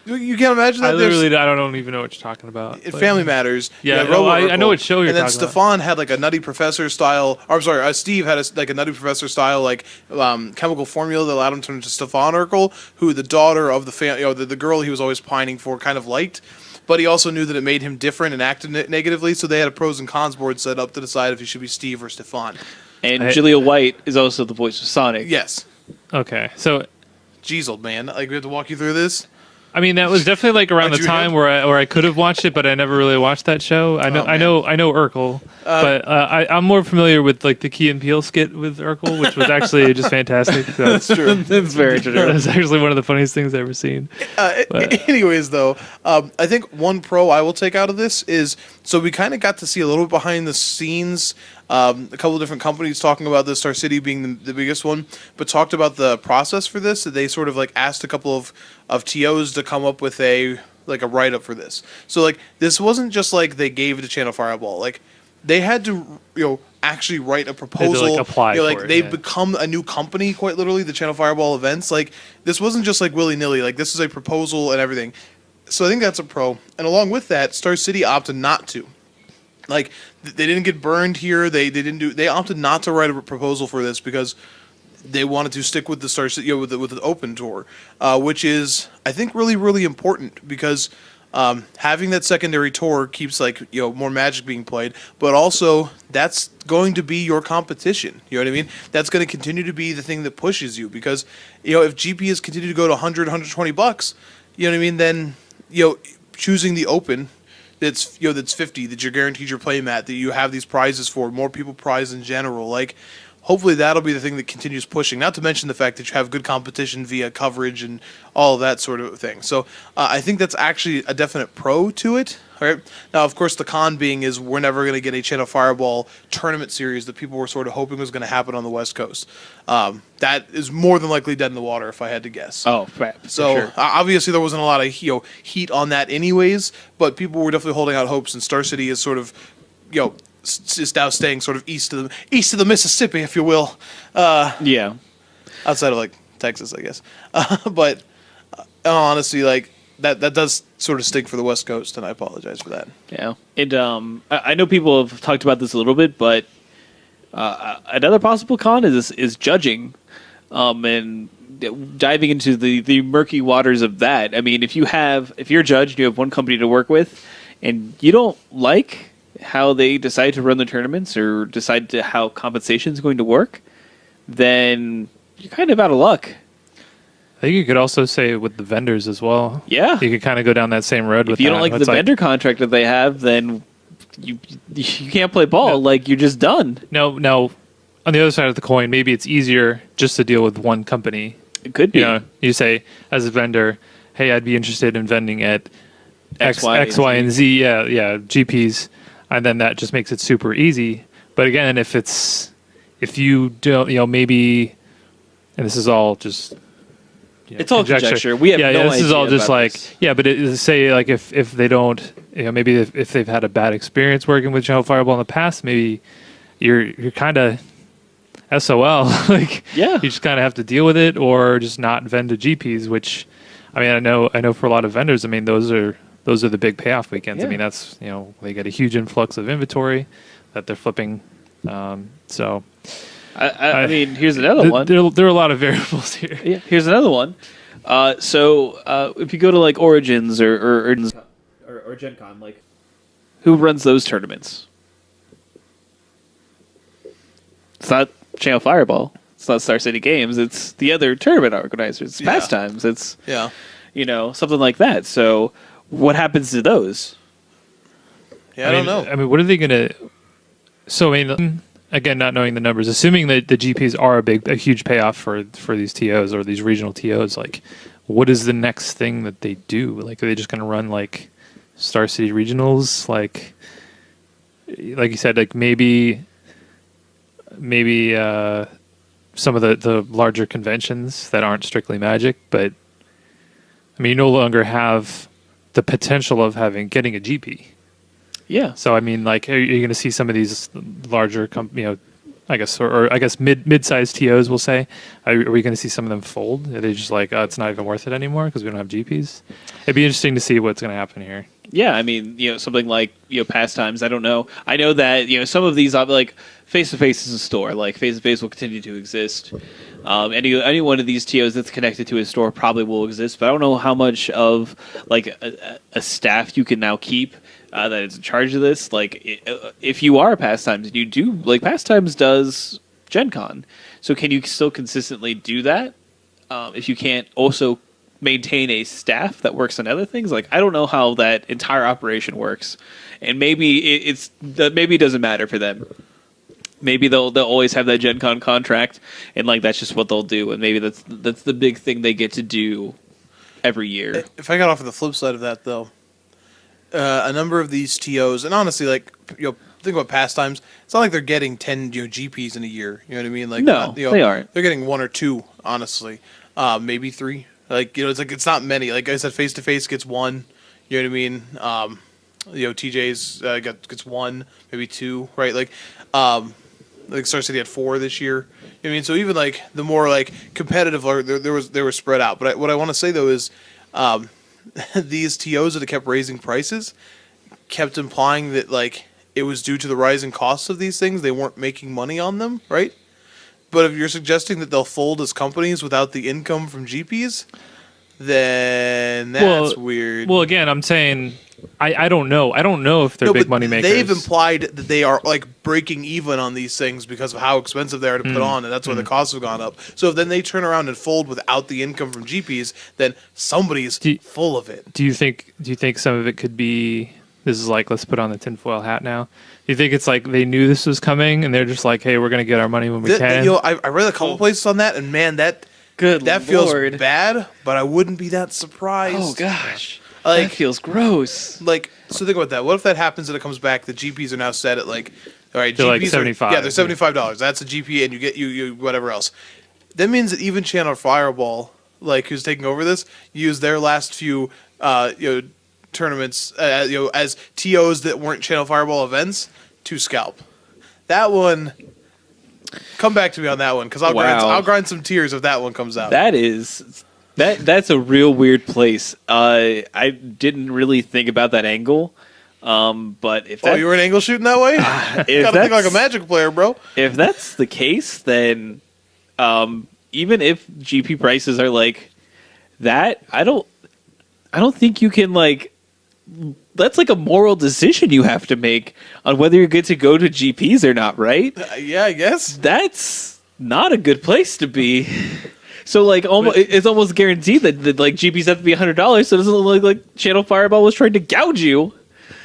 You can't imagine that. I don't even know what you're talking about. Family Matters. Yeah, I know what show you're talking about. And then Stefan had a Nutty Professor style. Or I'm sorry, Steve had a Nutty Professor style chemical formula that allowed him to turn into Stefan Urkel, who the daughter of the girl he was always pining for kind of liked. But he also knew that it made him different and acted negatively, so they had a pros and cons board set up to decide if he should be Steve or Stefan. And Julia White is also the voice of Sonic. Yes. Okay, so. Jeez, old man. We have to walk you through this? I mean, that was definitely around the time where I could have watched it, but I never really watched that show. I know Urkel, but I'm more familiar with the Key and Peele skit with Urkel, which was actually just fantastic. So. That's true. That's very true. That's actually one of the funniest things I've ever seen. Anyways, though, I think one pro I will take out of this is, so we kind of got to see a little bit behind the scenes. A couple of different companies talking about this, Star City being the biggest one, but talked about the process for this. They sort of asked a couple of TOs to come up with a write-up for this. So this wasn't just they gave it to Channel Fireball. they had to actually write a proposal. apply like for it, they've yeah. become a new company, quite literally. The Channel Fireball events, like this wasn't just like willy nilly. Like this is a proposal and everything. So I think that's a pro. And along with that, Star City opted not to. Like they didn't get burned here. They opted not to write a proposal for this because they wanted to stick with the Star City, with the open tour, which is I think really really important because having that secondary tour keeps more Magic being played, but also that's going to be your competition. You know what I mean? That's going to continue to be the thing that pushes you because if GP is continue to go to 100, 120 bucks, you know what I mean? Then choosing the open. That's 50 that you're guaranteed your play mat that you have these prizes for more people prize in general hopefully that'll be the thing that continues pushing, not to mention the fact that you have good competition via coverage and all of that sort of thing. So I think that's actually a definite pro to it. All right. Now, of course, the con being is we're never going to get a Channel Fireball tournament series that people were sort of hoping was going to happen on the West Coast. That is more than likely dead in the water, if I had to guess. Oh, for so sure. Obviously there wasn't a lot of heat on that anyways, but people were definitely holding out hopes, and Star City is sort of is now staying sort of east of the Mississippi, if you will. Yeah. Outside of Texas, I guess. But in all honesty, that does sort of stink for the West Coast, and I apologize for that. Yeah. And I know people have talked about this a little bit, but another possible con is judging, and diving into the murky waters of that. I mean, if you're a judge and you have one company to work with, and you don't like how they decide to run the tournaments or decide how compensation is going to work, then you're kind of out of luck. I think you could also say with the vendors as well. Yeah. You could kind of go down that same road with If you that. don't like It's the vendor contract that they have, then you can't play ball. No. You're just done. No, on the other side of the coin, maybe it's easier just to deal with one company. It could be. You say, as a vendor, hey, I'd be interested in vending at X, Y, Y, and Z. Yeah, GPs. And then that just makes it super easy. But again, if you don't, maybe, and this is all just, it's all conjecture. We have no idea. This is all just about this. but say if they don't, maybe if they've had a bad experience working with Channel Fireball in the past, maybe you're kind of SOL. You just kind of have to deal with it, or just not vend to GPs. Which, I mean, I know for a lot of vendors, I mean, those are the big payoff weekends. Yeah. I mean, that's they get a huge influx of inventory that they're flipping. So. I mean, here's another one. There are a lot of variables here. Yeah, here's another one. So if you go to Origins or Gen Con, who runs those tournaments? It's not Channel Fireball. It's not Star City Games. It's the other tournament organizers. It's Pastimes. It's something like that. So what happens to those? Yeah, I don't know. I mean, what are they going to? So I mean. Again, not knowing the numbers, assuming that the GPs are a huge payoff for these TOs or these regional TOs, what is the next thing that they do? Are they just going to run Star City regionals? Like you said, maybe some of the larger conventions that aren't strictly Magic, but I mean, you no longer have the potential of getting a GP. Yeah. So I mean, are you going to see some of these larger, I guess, or I guess mid-sized TOs, we'll say, are we going to see some of them fold? Are they just it's not even worth it anymore because we don't have GPs? It'd be interesting to see what's going to happen here. Yeah, I mean, something like Pastimes. I don't know. I know that some of these face to face is a store. Face to face will continue to exist. Any one of these TOs that's connected to a store probably will exist, but I don't know how much of a staff you can now keep. That is in charge of this. If you are Pastimes and you do Pastimes does Gen Con, so can you still consistently do that? If you can't also maintain a staff that works on other things, I don't know how that entire operation works, and maybe maybe it doesn't matter for them. Maybe they'll always have that Gen Con contract, and that's just what they'll do, and maybe that's the big thing they get to do every year. If I got off of the flip side of that, though. A number of these TOs, and honestly, think about Pastimes. It's not like they're getting 10 GPs in a year. You know what I mean? No, they aren't. They're getting 1 or 2, honestly, maybe 3. It's not many. Like I said, face to face gets 1. You know what I mean? TJ's gets 1, maybe 2, right? Like Star City had 4 this year. You know what I mean? So even like the more like competitive, they were spread out. But what I want to say though is, these TOs that kept raising prices kept implying that like it was due to the rising costs of these things. They weren't making money on them, right? But if you're suggesting that they'll fold as companies without the income from GPs, then that's weird. Well, again, I'm saying I don't know. I don't know if they're big money makers. They've implied that they are like breaking even on these things because of how expensive they are to put on, and that's why the costs have gone up. So if then they turn around and fold without the income from GPs, then somebody's full of it. Do you think some of it could be? This is like, let's put on the tinfoil hat now. Do you think it's like they knew this was coming and they're just like, hey, we're going to get our money when we can? I read a couple places on that, and man, that feels bad, but I wouldn't be that surprised. Oh, gosh. That feels gross. So think about that. What if that happens and it comes back, the GPs are now set at like, all right, they're GPs like 75. they're $75. That's a GP, and you get you whatever else. That means that even Channel Fireball, like who's taking over this, used their last few tournaments as TOs that weren't Channel Fireball events to scalp. That one, come back to me on that one, because I'll grind some tears if that one comes out. That's a real weird place. I didn't really think about that angle. But if you were an angle shooting that way? You gotta think like a Magic player, bro. If that's the case, then even if GP prices are like that, I don't think you can like. That's like a moral decision you have to make on whether you get to go to GPs or not, right? Yeah, I guess. That's not a good place to be. So like it's almost guaranteed that like GPs have to be $100, so it doesn't look like Channel Fireball was trying to gouge you.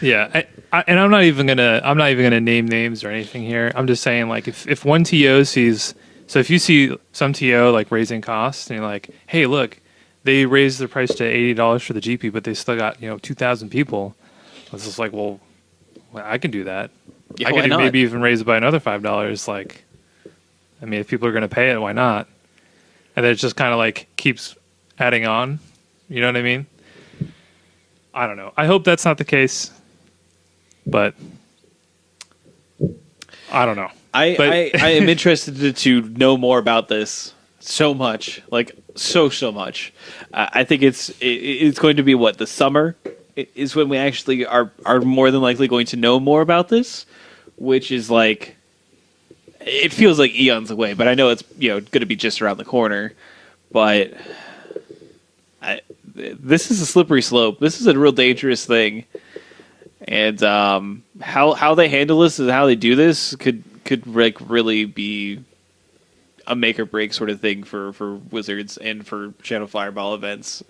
Yeah, and I'm not even gonna name names or anything here. I'm just saying, like, if one TO sees, so if you see some TO like raising costs and you're like, hey, look, they raised the price to $80 for the GP, but they still got 2,000 people. It's just like, well, I can do that. Yeah, I can maybe even raise it by another $5. Like, I mean, if people are going to pay it, why not? And then it just kind of like keeps adding on. You know what I mean? I don't know. I hope that's not the case, but I don't know. I am interested to know more about this so much, like so much. I think it's going to be what, the summer is when we actually are more than likely going to know more about this, which is like, it feels like eons away, but I know it's going to be just around the corner. But this is a slippery slope. This is a real dangerous thing, and how they handle this and how they do this could like really be a make or break sort of thing for Wizards and for Channel Fireball events.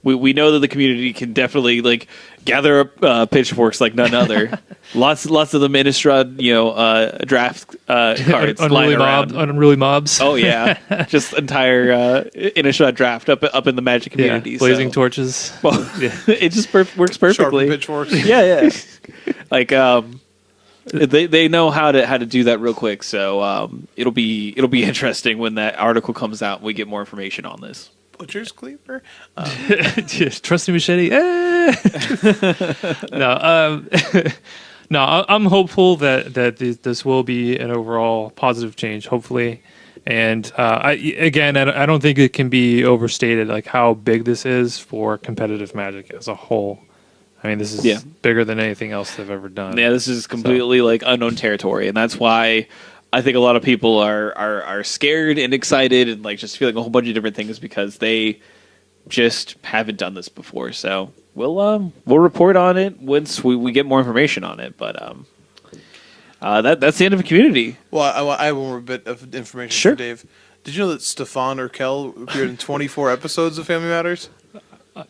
We know that the community can definitely like gather up pitchforks like none other. lots of them Innistrad, draft cards lying around. Unruly mobs. Oh yeah, just entire Innistrad draft up in the Magic community. Yeah, blazing torches. Well, it just works perfectly. Sharp pitchforks. Yeah. Like they know how to do that real quick. So it'll be interesting when that article comes out and we get more information on this. Butcher's cleaver. Trusty machete. No, no. I'm hopeful that this will be an overall positive change. Hopefully, and I don't think it can be overstated like how big this is for competitive Magic as a whole. I mean, this is bigger than anything else they've ever done. Yeah, this is completely like unknown territory, and that's why I think a lot of people are scared and excited and like just feeling a whole bunch of different things because they just haven't done this before. So we'll report on it once we get more information on it. But that's the end of the community. Well, I have one more bit of information for Dave. Did you know that Stefan Urkel appeared in 24 episodes of Family Matters?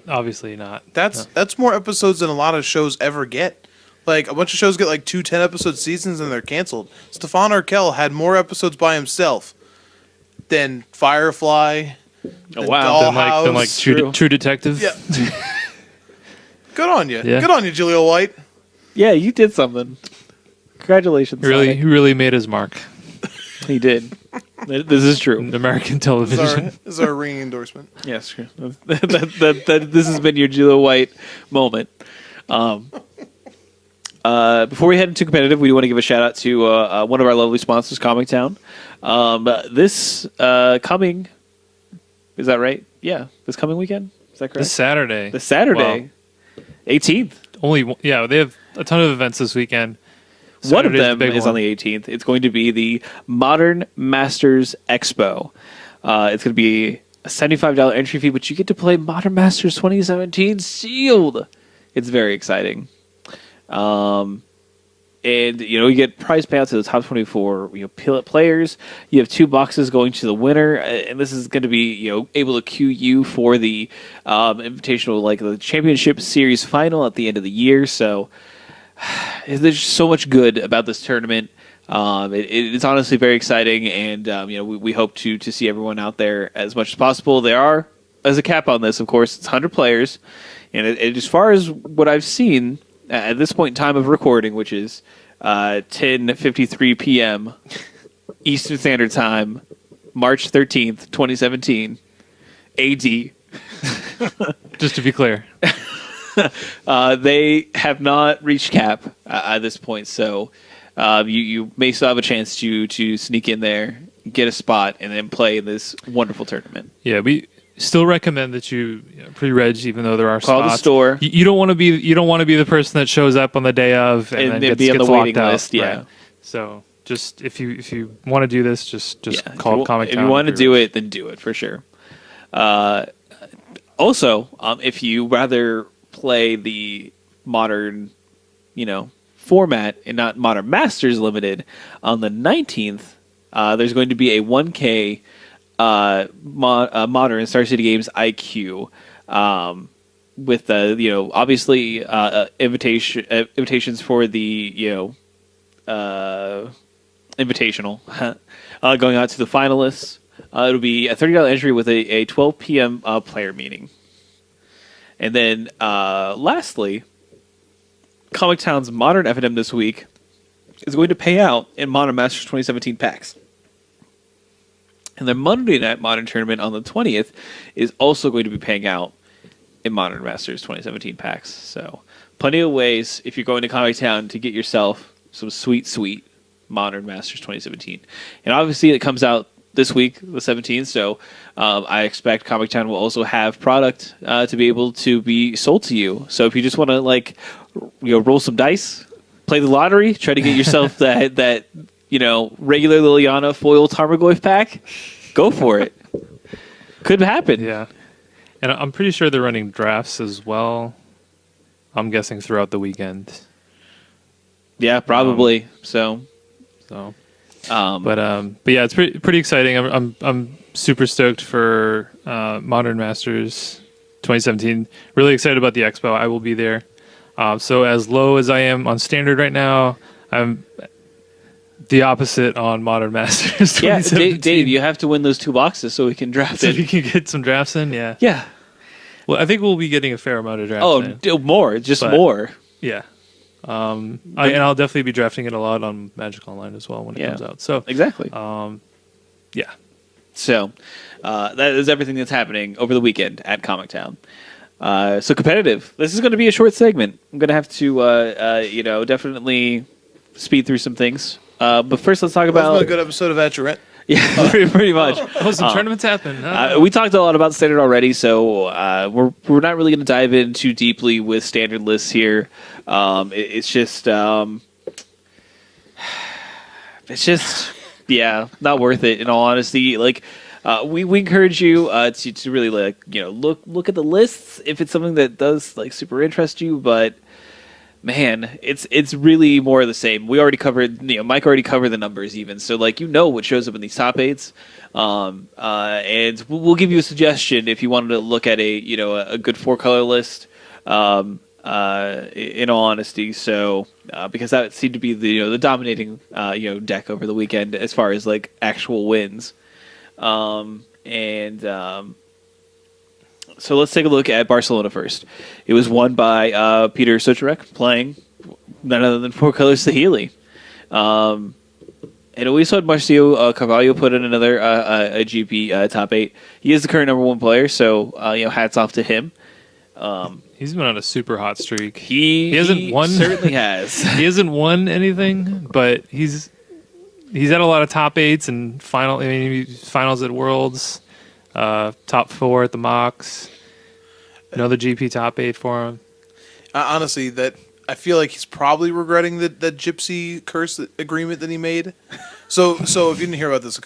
Obviously not. That's more episodes than a lot of shows ever get. Like, a bunch of shows get like 2 10-episode seasons and they're canceled. Stefan Urkel had more episodes by himself than Firefly. Oh, wow. Than like True Detective. Yeah. Good on you. Yeah. Good on you, Jaleel White. Yeah, you did something. Congratulations. He really made his mark. He did. This is true. American television. This is our ringing endorsement. Yes, true. This has been your Jaleel White moment. Before we head into competitive, we do want to give a shout out to one of our lovely sponsors, Comic Town. This coming, is that right? Yeah, this coming weekend. Is that correct? This Saturday. This Saturday, 18th. They have a ton of events this weekend. One of Saturday's them the big is one. on the 18th. It's going to be the Modern Masters Expo. It's going to be a $75 entry fee, but you get to play Modern Masters 2017 sealed. It's very exciting. And you get prize payouts to the top 24 players. You have 2 boxes going to the winner, and this is going to be able to queue you for the invitational, like the championship series final at the end of the year. So there's so much good about this tournament. It's honestly very exciting, and we hope to see everyone out there as much as possible. There are, as a cap on this, of course, it's 100 players, and as far as what I've seen at this point in time of recording, which is 10:53 p.m. Eastern Standard Time, March 13th, 2017, AD. Just to be clear. They have not reached cap at this point, so you may still have a chance to sneak in there, get a spot, and then play in this wonderful tournament. Yeah, we still recommend that you pre-reg, even though there are Call spots. the store. You don't want to be the person that shows up on the day of and then be on the gets waiting locked out. list. Yeah. Right. So just if you want to do this, just call Comic Town. If you want to do it, then do it for sure. Also, if you rather play the modern, format and not Modern Masters Limited, on the 19th, there's going to be a 1K modern Star City Games IQ with obviously invitations for the invitational going out to the finalists. It'll be a $30 entry with a 12 p.m. Player meeting. And then lastly, Comic Town's Modern FNM this week is going to pay out in Modern Masters 2017 packs. And the Monday Night Modern Tournament on the 20th is also going to be paying out in Modern Masters 2017 packs. So plenty of ways, if you're going to Comic Town, to get yourself some sweet Modern Masters 2017. And obviously it comes out this week, the 17th, so I expect Comic Town will also have product to be able to be sold to you. So if you just want to roll some dice, play the lottery, try to get yourself that regular Liliana foil Tarmogoyf pack, go for it. Could happen. Yeah. And I'm pretty sure they're running drafts as well. I'm guessing throughout the weekend. Yeah, probably. So. But yeah, it's pretty exciting. I'm super stoked for Modern Masters 2017. Really excited about the expo. I will be there. So as low as I am on standard right now, I'm the opposite on Modern Masters 2017. Yeah, Dave, you have to win those 2 boxes so we can draft so it. we can get some drafts in. Yeah. Yeah. Well, I think we'll be getting a fair amount of drafts in. More, more. Yeah. And I'll definitely be drafting it a lot on Magic Online as well when it comes out. So exactly. Yeah. So that is everything that's happening over the weekend at Comic Town. So competitive. This is going to be a short segment. I'm going to have to, definitely speed through some things. But first, let's talk about a good episode of At Your Rent. Yeah, pretty much. Some tournaments happen. We talked a lot about standard already, so we're not really going to dive in too deeply with standard lists here. It's just not worth it. In all honesty, we encourage you to really look at the lists if it's something that does super interest you, but. Man, it's really more of the same. We already covered, Mike already covered the numbers even. So what shows up in these top 8s. And we'll give you a suggestion if you wanted to look at a good 4-color list. In all honesty, so because that seemed to be the dominating deck over the weekend as far as actual wins. So let's take a look at Barcelona first. It was won by Peter Socherek, playing none other than 4 colors Sahili. And we saw Marcio Carvalho put in another a GP top 8. He is the current number 1 player, so hats off to him. He's been on a super hot streak. He hasn't won. Certainly has. He hasn't won anything, but he's had a lot of top 8s and finals at Worlds, top 4 at the Mox. Another GP top 8 for him. Honestly, that I feel like he's probably regretting that Gypsy curse agreement that he made. So if you didn't hear about this,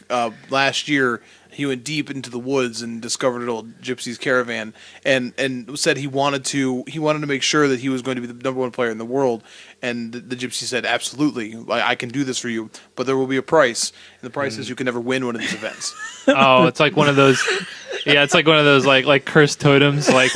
last year he went deep into the woods and discovered an old Gypsy's caravan, and said he wanted to make sure that he was going to be the number 1 player in the world. And the Gypsy said, "Absolutely, I can do this for you, but there will be a price, and the price is you can never win one of these events." Oh, it's like one of those. Yeah, it's like one of those like cursed totems. Like,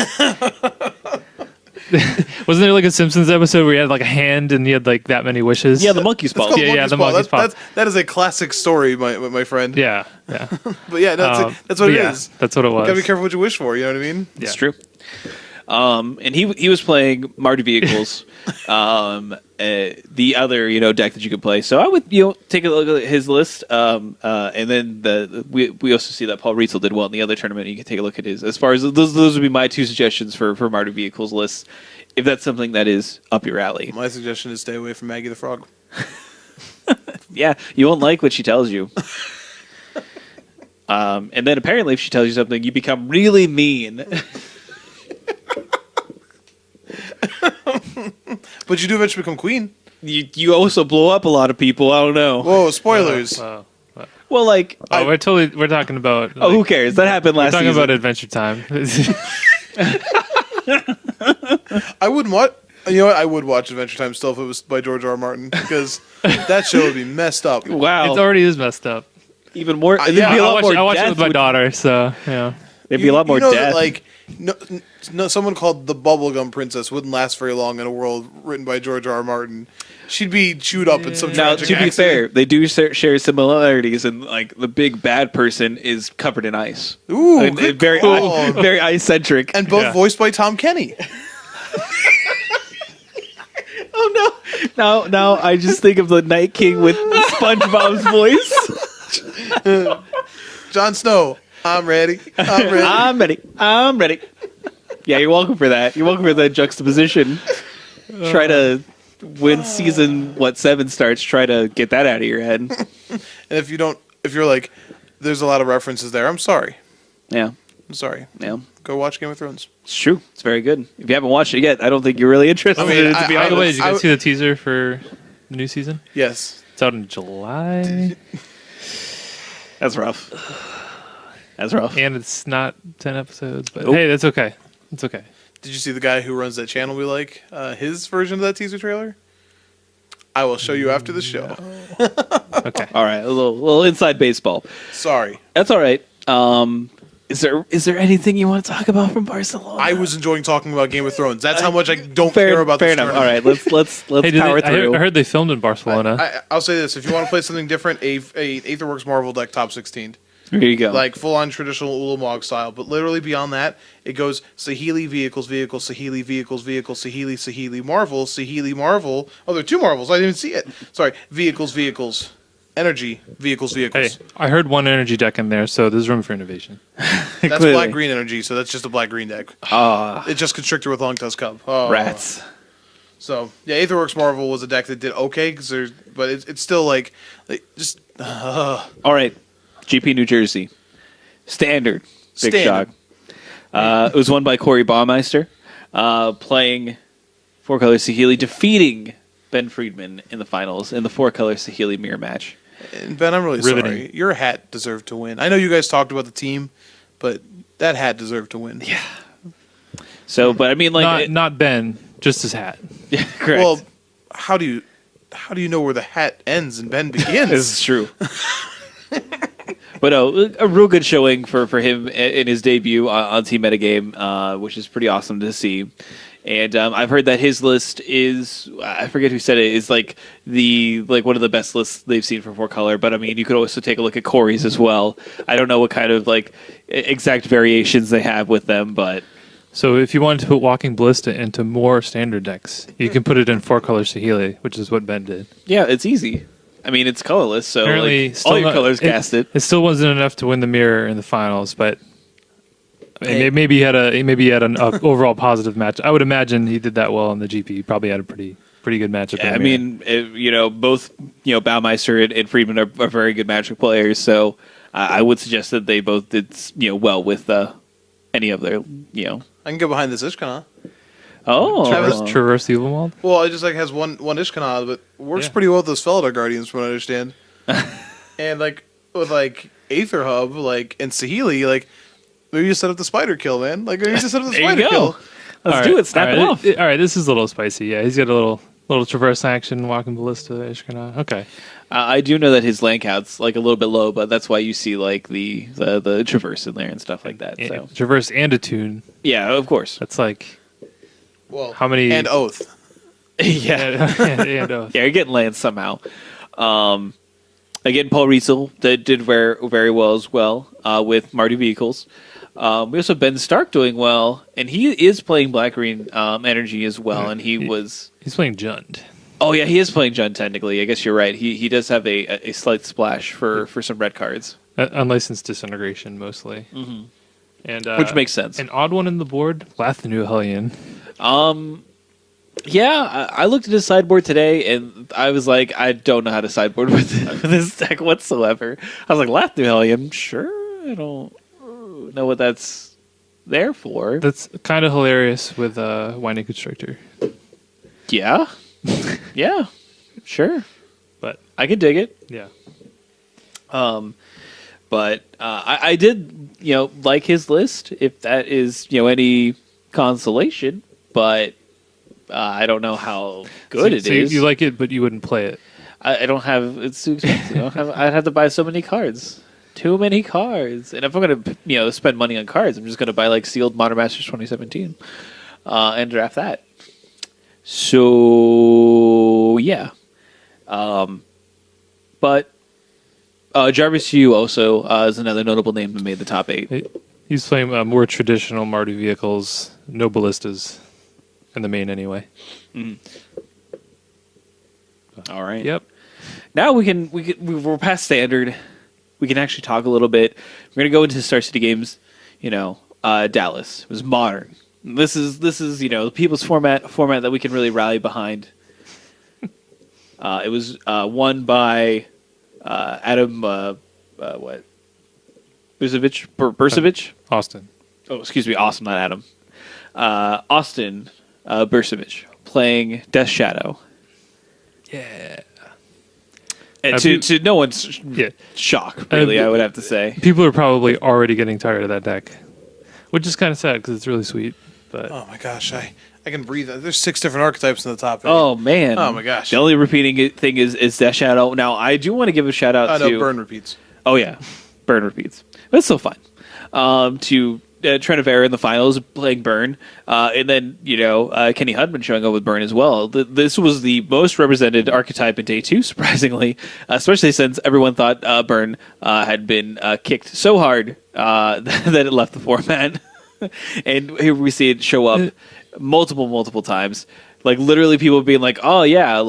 wasn't there like a Simpsons episode where you had like a hand and you had like that many wishes? Yeah, the monkey's It's paw. called Yeah, the Paw. monkey's paw. That is a classic story, my friend. Yeah. But yeah, that's what it is. That's what it was. You gotta be careful what you wish for. You know what I mean? It's true. And he was playing Marty Vehicles, the other deck that you could play. So I would take a look at his list, and then we also see that Paul Rietzel did well in the other tournament. You can take a look at his. As far as those would be my 2 suggestions for Marty Vehicles list, if that's something that is up your alley. My suggestion is stay away from Maggie the Frog. Yeah, you won't like what she tells you. And then apparently, if she tells you something, you become really mean. But you do eventually become queen. You also blow up a lot of people. I don't know. Whoa, spoilers. Well, like, we're talking about. oh, who cares? That happened We're last talking season. about Adventure Time. I wouldn't watch. You know what? I would watch Adventure Time still if it was by George R. R. Martin, because that show would be messed up. Wow, It already is messed up. even more. There'd yeah, be a I lot more watch it death with my daughter, so yeah. There'd be a lot more know death. That, like, no, someone called the Bubblegum Princess wouldn't last very long in a world written by George R. R. Martin. She'd be chewed up in some now, tragic to be accident. fair, they do share similarities, and like the big bad person is covered in ice. Ooh, And good very call. very ice centric. And both Yeah. voiced by Tom Kenny. oh no! Now I just think of the Night King with SpongeBob's voice. Jon Snow, I'm ready. I'm ready. Yeah, you're welcome for that. You're welcome for that juxtaposition. Try to when season 7 starts, try to get that out of your head. And if you're like, there's a lot of references there, I'm sorry. Yeah, I'm sorry. yeah. Go watch Game of Thrones. It's true. It's very good. If you haven't watched it yet, I don't think you're really interested I mean, in it, to be By the way, honest. did you guys see the teaser for the new season? Yes. It's out in July, That's rough. That's rough. and it's not 10 episodes. But Nope. hey, that's okay. It's okay. Did you see the guy who runs that channel we like? His version of that teaser trailer? I will show you after the show. Okay. All right, a little inside baseball. Sorry. That's all right. Is there anything you want to talk about from Barcelona? I was enjoying talking about Game of Thrones. That's how much I don't fair, care about fair this enough. All tournament. right, let's Hey, power through. I heard they filmed in Barcelona. I'll say this. If you want to play something different, a Aetherworks Marvel deck top 16. There you go. Like full-on traditional Ulamog style. But literally beyond that, it goes Saheeli, vehicles, Saheeli, vehicles, Saheeli, Marvel. Oh, there are 2 Marvels. I didn't even see it. Sorry. Vehicles. Energy, vehicles. Hey, I heard one energy deck in there, so there's room for innovation. That's Clearly. black-green energy, so that's just a black-green deck. It's just Constrictor with Long Tusk Cub. Oh. Rats. So, yeah, Aetherworks Marvel was a deck that did okay, but it's still like just... All right, GP New Jersey, standard big Standard. shock. It was won by Corey Baumeister, playing 4-color Saheeli, defeating Ben Friedman in the finals in the 4-color Saheeli mirror match. And Ben, I'm really Riveting. sorry. Your hat deserved to win. I know you guys talked about the team, but that hat deserved to win. Yeah. So, but I mean, like, Not Ben, just his hat. yeah, correct. Well, how do you know where the hat ends and Ben begins? This is true. But no, a real good showing for him in his debut on Team Metagame, which is pretty awesome to see. And I've heard that his list is, I forget who said it, is like one of the best lists they've seen for 4-color. But I mean, you could also take a look at Corey's as well. I don't know what kind of like exact variations they have with them, but So if you wanted to put Walking Ballista into more standard decks, you can put it in 4-color Saheeli, which is what Ben did. yeah, it's easy. I mean, it's colorless, so Apparently, like, all your colors cast it. It still wasn't enough to win the mirror in the finals, but And maybe he had an overall positive match. I would imagine he did that well in the GP. He probably had a pretty good matchup. Yeah, I mean, both Baumeister and Friedman are very good Magic players, so I would suggest that they both did well with any of their I can get behind this Ishkana. Oh, Traverse the Uberwald. Well, it just has one Ishkana, but works pretty well with those Felidar Guardians, from what I understand. And with Aether Hub, and Saheeli, maybe you set up the spider kill, man. Maybe you just set up the there spider you go. kill. Let's do it. Snap it off. All right, this is a little spicy. Yeah, he's got a little traverse action, walking ballista, Ishkana. Okay. I do know that his land count's a little bit low, but that's why you see the traverse in there and stuff like that. So Traverse and Attune. yeah, of course. That's Well, how many and Oath. yeah, and Oath. yeah, you're getting lands somehow. Again, Paul Riesel did very well as well with Marty Vehicles. We also have Ben Stark doing well, and he is playing Black Green Energy as well, and he's playing Jund. Oh yeah, he is playing Jund technically. I guess you're right. He does have a slight splash for some red cards. Unlicensed Disintegration mostly. Mm-hmm. And which makes sense. An odd one in the board, Lath the New Hellion. Yeah, I looked at his sideboard today, and I was like, I don't know how to sideboard with this deck whatsoever. I was like, Lath New Hellion, sure, I don't know what that's there for. That's kind of hilarious with Winding Constrictor. Yeah, yeah, sure, but I could dig it. Yeah. But I did, like his list, if that is, any consolation. But I don't know how good it is. You like it, but you wouldn't play it. I don't have. It's too expensive. I'd have to buy so many cards. Too many cards. And if I'm gonna, spend money on cards, I'm just gonna buy sealed Modern Masters 2017 and draft that. So yeah. But Jarvis Yu also is another notable name that made the top 8. He's playing more traditional Mardu vehicles, no ballistas in the main anyway. Mm. All right. Yep. Now we're past standard. We can actually talk a little bit. We're gonna go into Star City Games. Dallas. It was modern. This is the people's format that we can really rally behind. It was won by Adam Bursevich? Austin. Oh, excuse me, Austin, not Adam. Austin Bursevich playing Death Shadow. Yeah. And to no one's shock, really, I would have to say. People are probably already getting tired of that deck, which is kind of sad because it's really sweet. But oh my gosh, I can breathe. There's 6 different archetypes in the top 8. Oh man! Oh my gosh! The only repeating thing is Death Shadow. Now I do want to give a shout out to Burn repeats. Oh yeah, Burn repeats. That's so fun. To Trenevera in the finals playing Burn, and then Kenny Hudman showing up with Burn as well. This was the most represented archetype in day 2, surprisingly, especially since everyone thought Burn had been kicked so hard that it left the format. And here we see it show up multiple times. Literally people being like, oh yeah,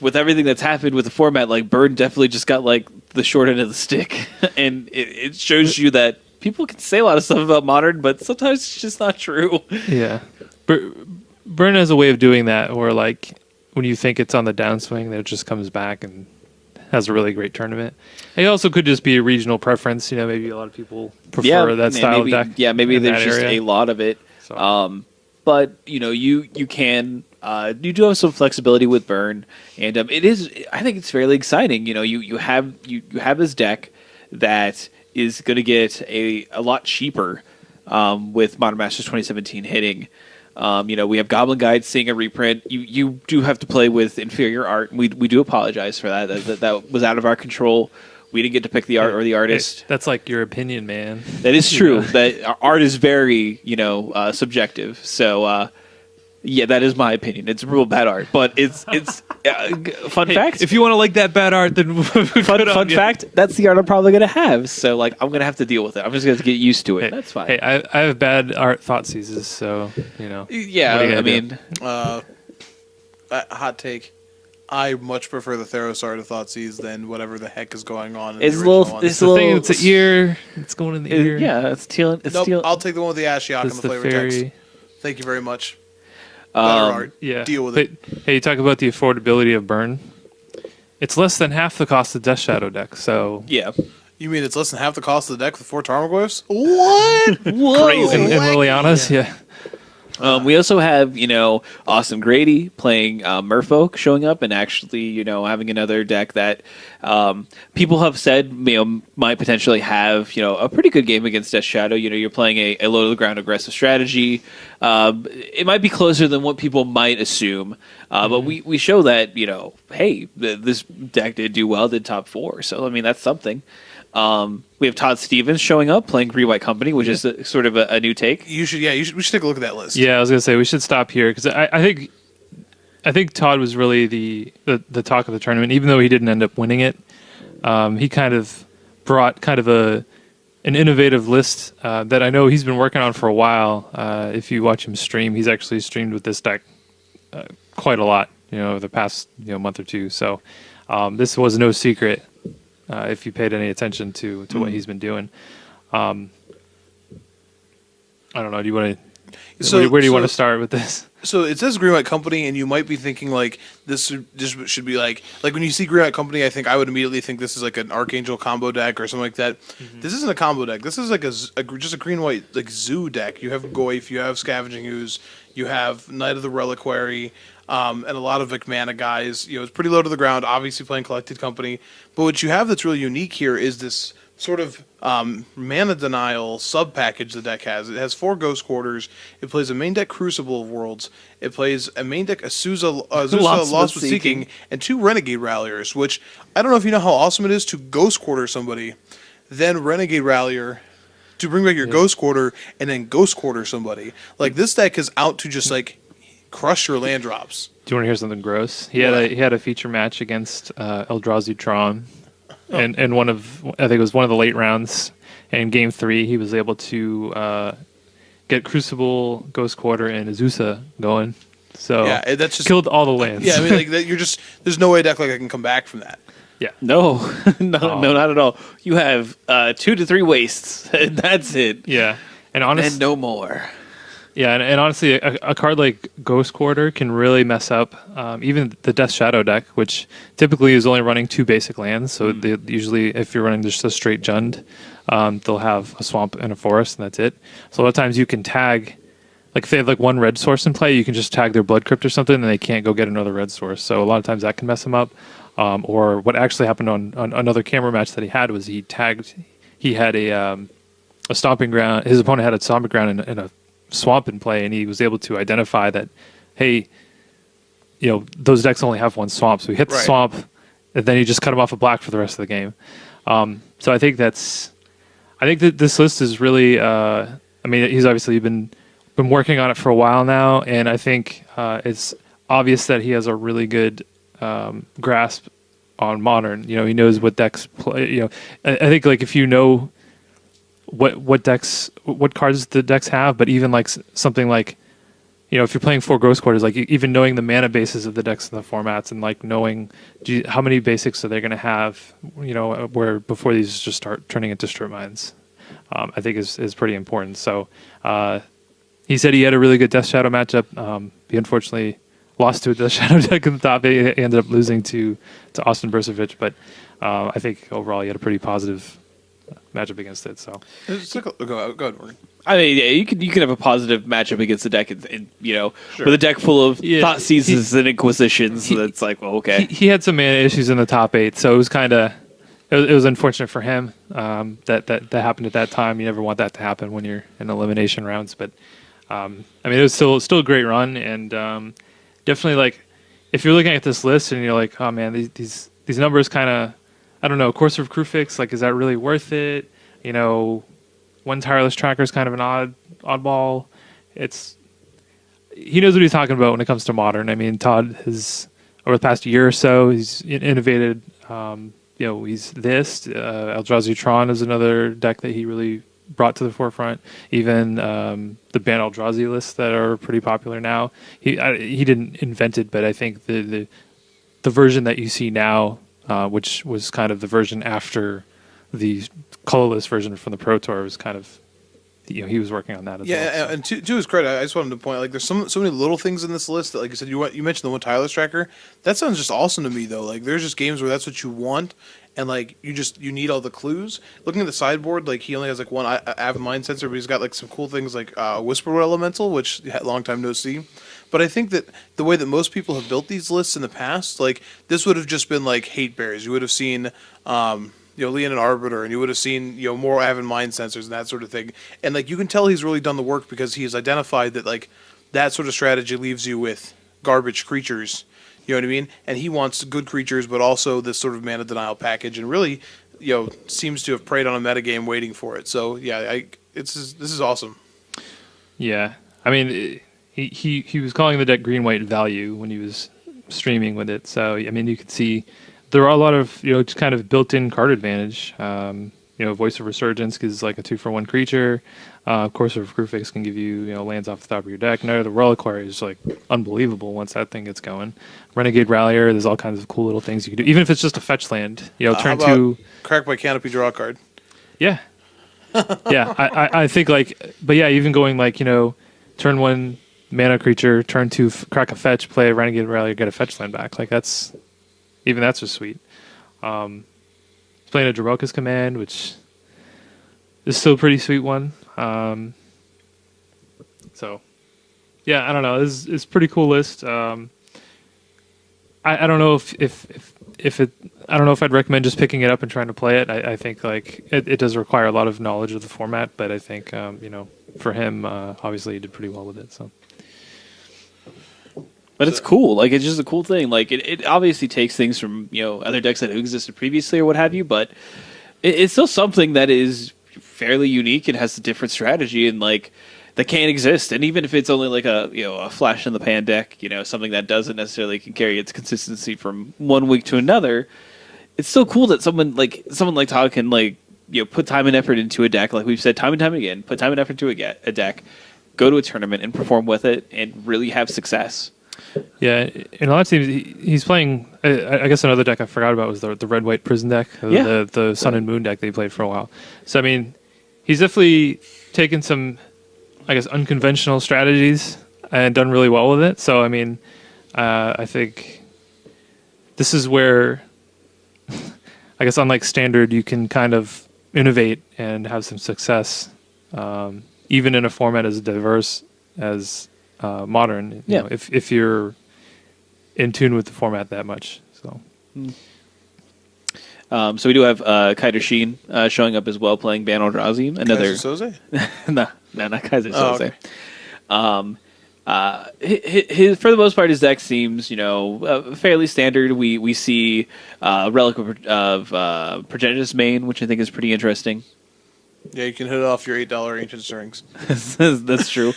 with everything that's happened with the format, Burn definitely just got the short end of the stick. And it shows you that people can say a lot of stuff about Modern, but sometimes it's just not true. Yeah. Burn has a way of doing that where when you think it's on the downswing, that it just comes back and has a really great tournament. It also could just be a regional preference. Maybe a lot of people prefer that style of deck. Yeah, maybe there's just a lot of it. So. But you can you do have some flexibility with Burn, and it is. I think it's fairly exciting. You have this deck that is going to get a lot cheaper with Modern Masters 2017 hitting. We have Goblin Guide seeing a reprint. You do have to play with inferior art. We do apologize for that. That was out of our control. We didn't get to pick the art or the artist. That's your opinion, man. That is true. That art is very, subjective. So, that is my opinion. It's real bad art, but it's fun fact. If you want to like that bad art, then fun fact. That's the art I'm probably gonna have. So, I'm gonna have to deal with it. I'm just gonna have to get used to it. Hey, that's fine. Hey, I have bad art thought seizes, so Yeah, I mean, hot take. I much prefer the Theros to Thoughtseize than whatever the heck is going on in It's the a original little. one. It's The a thing, little. it's the ear. It's going in the ear. Yeah, it's teal. It's Nope, teal. I'll take the one with the Ashiok and It's the the flavor text. fairy. Thank you very much. Better art. Yeah. Deal with but, it. Hey, you talk about the affordability of burn. It's less than half the cost of Death Shadow deck. So Yeah. You mean it's less than half the cost of the deck with 4 Tarmogoyfs? What? Whoa. and Liliana's, yeah. We also have, Austin Grady playing Merfolk showing up and actually, having another deck that people have said, might potentially have, a pretty good game against Death Shadow. You're playing a low to the ground aggressive strategy. It might be closer than what people might assume, but we show that, hey, this deck did do well, did top 4. So, that's something. We have Todd Stevens showing up playing Green White Company, which is sort of a new take. We should take a look at that list. Yeah, I was gonna say we should stop here because I think Todd was really the talk of the tournament, even though he didn't end up winning it. He kind of brought kind of an innovative list that I know he's been working on for a while. If you watch him stream, he's actually streamed with this deck quite a lot, over the past month or two. So this was no secret. If you paid any attention to what he's been doing. I don't know. Do you want to? Where do you want to start with this? So it says Green White Company, and you might be thinking like this should be like when you see Green White Company, I would immediately think this is like an Archangel combo deck or something like that. Mm-hmm. This isn't a combo deck. This is like just a Green White like zoo deck. You have Goyf, you have Scavenging Ooze, you have Knight of the Reliquary. And a lot of mana guys. It's pretty low to the ground, obviously playing Collected Company. But what you have that's really unique here is this sort of mana denial sub-package the deck has. It has 4 Ghost Quarters. It plays a main deck Crucible of Worlds. It plays a main deck Azusa Lost with Seeking, and 2 Renegade Ralliers, which I don't know if you know how awesome it is to Ghost Quarter somebody, then Renegade Rallier, to bring back your Ghost Quarter, and then Ghost Quarter somebody. Like, this deck is out to just, crush your land drops. Do you want to hear something gross? He had a feature match against Eldrazi Tron, and I think it was one of the late rounds. And in Game 3, he was able to get Crucible, Ghost Quarter, and Azusa going. So yeah, that's just killed all the lands. Yeah, there's no way a deck like that can come back from that. Yeah. No, not at all. You have 2 to 3 wastes, and that's it. Yeah, and honestly, and no more. Yeah, and honestly, a card like Ghost Quarter can really mess up even the Death Shadow deck, which typically is only running 2 basic lands. So they usually, if you're running just a straight Jund, they'll have a swamp and a forest, and that's it. So a lot of times you can tag, if they have 1 red source in play, you can just tag their Blood Crypt or something, and they can't go get another red source. So a lot of times that can mess them up. Or what actually happened on another camera match that he had was he had a Stomping Ground. His opponent had a Stomping Ground in a swamp in play, and he was able to identify that, hey, those decks only have 1 swamp, so he hit the swamp, and then he just cut him off a black for the rest of the game. So I think that this list is really, he's obviously been working on it for a while now, and I think it's obvious that he has a really good grasp on Modern. He knows what decks play. I think if you know what cards the decks have, but even something like, if you're playing 4 Ghost Quarters, even knowing the mana bases of the decks and the formats, and knowing how many basics are they going to have, where before these just start turning into strip mines, I think is pretty important. So he said he had a really good Death Shadow matchup. He unfortunately lost to a Death Shadow deck in the top 8. He ended up losing to Austin Bursavich, but I think overall he had a pretty positive matchup against it. So go ahead, Morgan. You can have a positive matchup against a deck, with a deck full of Thought Seizes and Inquisitions. That's okay. He had some mana issues in the top 8, so it was kind of it was unfortunate for him that happened at that time. You never want that to happen when you're in elimination rounds, but it was still a great run, and definitely if you're looking at this list and you're like, oh man, these numbers kind of, I don't know, Course of Crufix, is that really worth it? One Tireless Tracker is kind of an oddball. He knows what he's talking about when it comes to Modern. Todd has, over the past year or so, he's innovated. He's this. Eldrazi Tron is another deck that he really brought to the forefront. Even the Ban Eldrazi lists that are pretty popular now. He didn't invent it, but I think the the version that you see now, which was kind of the version after the colorless version from the Pro Tour, was kind of, he was working on that as well. Yeah, So. and to his credit, I just wanted to point like there's so many little things in this list that, like I said, you mentioned the one tireless tracker. That sounds just awesome to me though. Like there's just games where that's what you want, and like you need all the clues. Looking at the sideboard, like he only has like one Avid Mind sensor, but he's got like some cool things like Whisper Elemental, which long time no see. But I think that the way that most people have built these lists in the past, like this would have just been like hate bears. You would have seen Leon and Arbiter, and you would have seen, more Avid Mind sensors and that sort of thing. And, like, you can tell he's really done the work because he has identified that, like, that sort of strategy leaves you with garbage creatures. You know what I mean? And he wants good creatures, but also this sort of mana denial package, and really, seems to have preyed on a metagame waiting for it. So, yeah, this is awesome. Yeah. I mean, he was calling the deck green-white value when he was streaming with it. So, I mean, you could see there are a lot of, just kind of built-in card advantage. Voice of Resurgence is like a 2-for-1 creature. Of course, Recruitfix can give you, lands off the top of your deck. No, the Reliquary is like unbelievable once that thing gets going. Renegade Rallier, there's all kinds of cool little things you can do. Even if it's just a fetch land, turn two. Crack by Canopy, draw a card. Yeah. Yeah, I think but yeah, even going turn 1 mana creature, turn 2 crack a fetch, play a Renegade Rallier, get a fetch land back. Like that's just sweet. Playing a Dromokka's Command, which is still a pretty sweet one. So, yeah, I don't know. It's a pretty cool list. I don't know if it. I don't know if I'd recommend just picking it up and trying to play it. I think it does require a lot of knowledge of the format, but I think for him, obviously he did pretty well with it. So. But it's cool. Like, it's just a cool thing. Like, it obviously takes things from, other decks that existed previously or what have you, but it's still something that is fairly unique and has a different strategy and, like, that can't exist. And even if it's only like a flash in the pan deck, something that doesn't necessarily can carry its consistency from one week to another, it's still cool that someone like Todd can, put time and effort into a deck. Like we've said time and time again, put time and effort into a deck, go to a tournament and perform with it and really have success. Yeah, in a lot of teams, he's playing. I guess another deck I forgot about was the red white prison deck, the Sun and Moon deck they played for a while. So I mean, he's definitely taken some, I guess, unconventional strategies and done really well with it. So I mean, I think this is where, I guess, unlike standard, you can kind of innovate and have some success, even in a format as diverse as modern. You know, if you're in tune with the format that much. So. So we do have Kaiser Sheen showing up as well, playing Ban Eldrazi. Another Kaiser Soze? no, not Kaiser Soze. Okay. His for the most part, his deck seems fairly standard. We see Relic of Progenitus main, which I think is pretty interesting. Yeah, you can hit off your $8 Ancient Stirrings. That's true.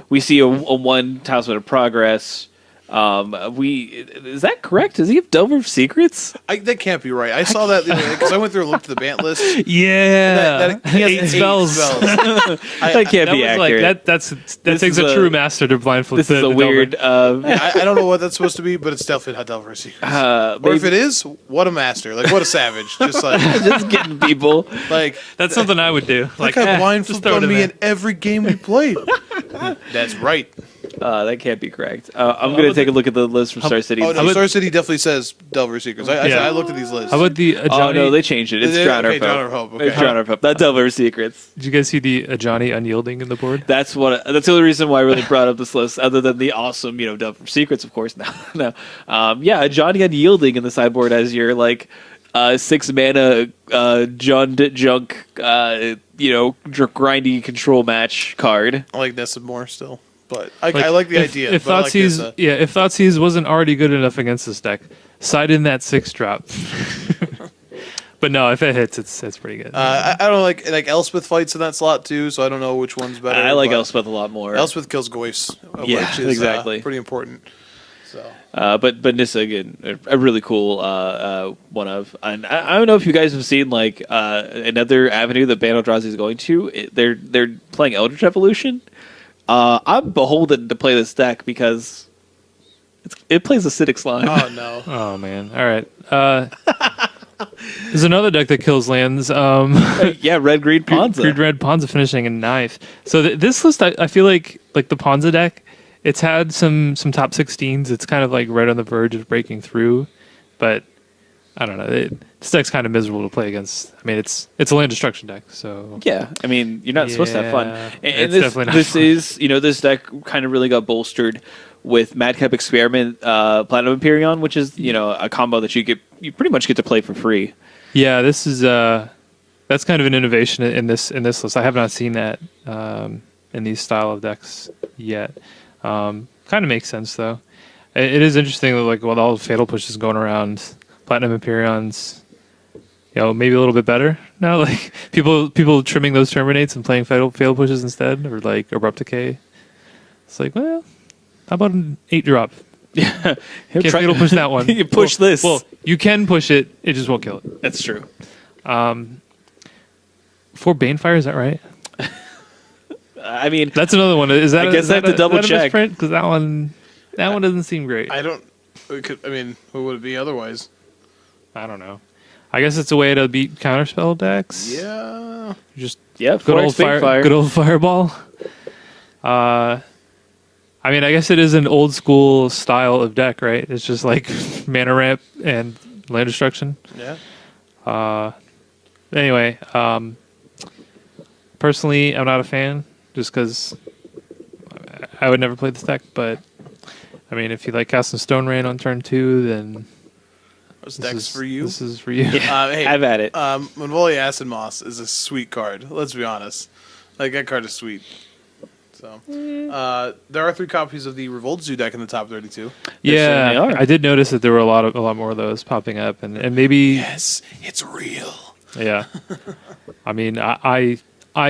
We see a one Talisman of Progress. Is that correct? Does he have Delver of Secrets? That can't be right. I saw that because I went through and looked at the Bant list. Yeah, He has 8 spells. That can't be accurate. That takes a true master to blindfold. This is a weird. I don't know what that's supposed to be, but it's definitely not Delver of Secrets. Or if it is, what a master! Like what a savage! Just just getting people. Like that's something I would do. Like I blindfolded on me in every game we played. That's right. That can't be correct. I'm going to take a look at the list from Star City. Oh, no, Star City definitely says Delver of Secrets. I looked at these lists. How about the Ajani? Oh, no, they changed it. It's Drowner of Hope. Okay. It's Drowner of Hope. Not Delver of Secrets. Did you guys see the Ajani Unyielding in the board? That's the only reason why I really brought up this list, other than the awesome, Delver of Secrets, of course. No. Ajani Unyielding in the sideboard as your, 6 mana John Junk, grindy control match card. I like Nessa more still. But I like the idea. If Thoughtseize wasn't already good enough against this deck, side in that 6-drop. But no, if it hits, it's pretty good. I don't like Elspeth fights in that slot too, so I don't know which one's better. I like Elspeth a lot more. Elspeth kills Goyce, which is exactly pretty important. So, but Nissa again, a really cool one of. And I don't know if you guys have seen another avenue that Ban Eldrazi is going to. They're playing Eldritch Evolution. I'm beholden to play this deck because It plays acidic slime. Oh no. Oh man. All right. There's another deck that kills lands. Yeah, red green Ponza. Green red Ponza finishing in ninth. So this list, I feel like the Ponza deck, it's had some top 16s. It's kind of like right on the verge of breaking through, but I don't know. This deck's kind of miserable to play against. I mean, it's a land destruction deck, so Yeah, I mean, you're not supposed to have fun. Yeah, And it's definitely not this fun. is, this deck kind of really got bolstered with Madcap Experiment, Platinum Empyreon, which is, a combo that you pretty much get to play for free. yeah. This is that's kind of an innovation in this list. I have not seen that in these style of decks yet. Kind of makes sense though. It is interesting that with all the fatal pushes going around, Platinum Empyreons, maybe a little bit better now. Like people trimming those terminates and playing fatal pushes instead, or like Abrupt Decay. It's like, well, how about an 8-drop? Yeah, Can't fatal push that one. You push this. Well, you can push it. It just won't kill it. That's true. 4 Banefire, is that right? I mean, That's another one. Is that? I guess I have to double check. Because that one doesn't seem great. I don't. Who would it be otherwise? I don't know. I guess it's a way to beat counterspell decks. Yeah. Just yeah, good old fire. good old fireball. I mean, I guess it is an old school style of deck, right? It's just like mana ramp and land destruction. Yeah. Anyway, personally, I'm not a fan, just because I would never play this deck. But I mean, if you like casting Stone Rain on turn 2, then Those decks for you. This is for you. Hey, Have at it. Monvolia Acid Moss is a sweet card. Let's be honest. Like, that card is sweet. So, there are 3 copies of the Revolt Zoo deck in the top 32. Yeah, certainly are. I did notice that there were a lot more of those popping up, and maybe Yes, it's real. yeah. I mean, I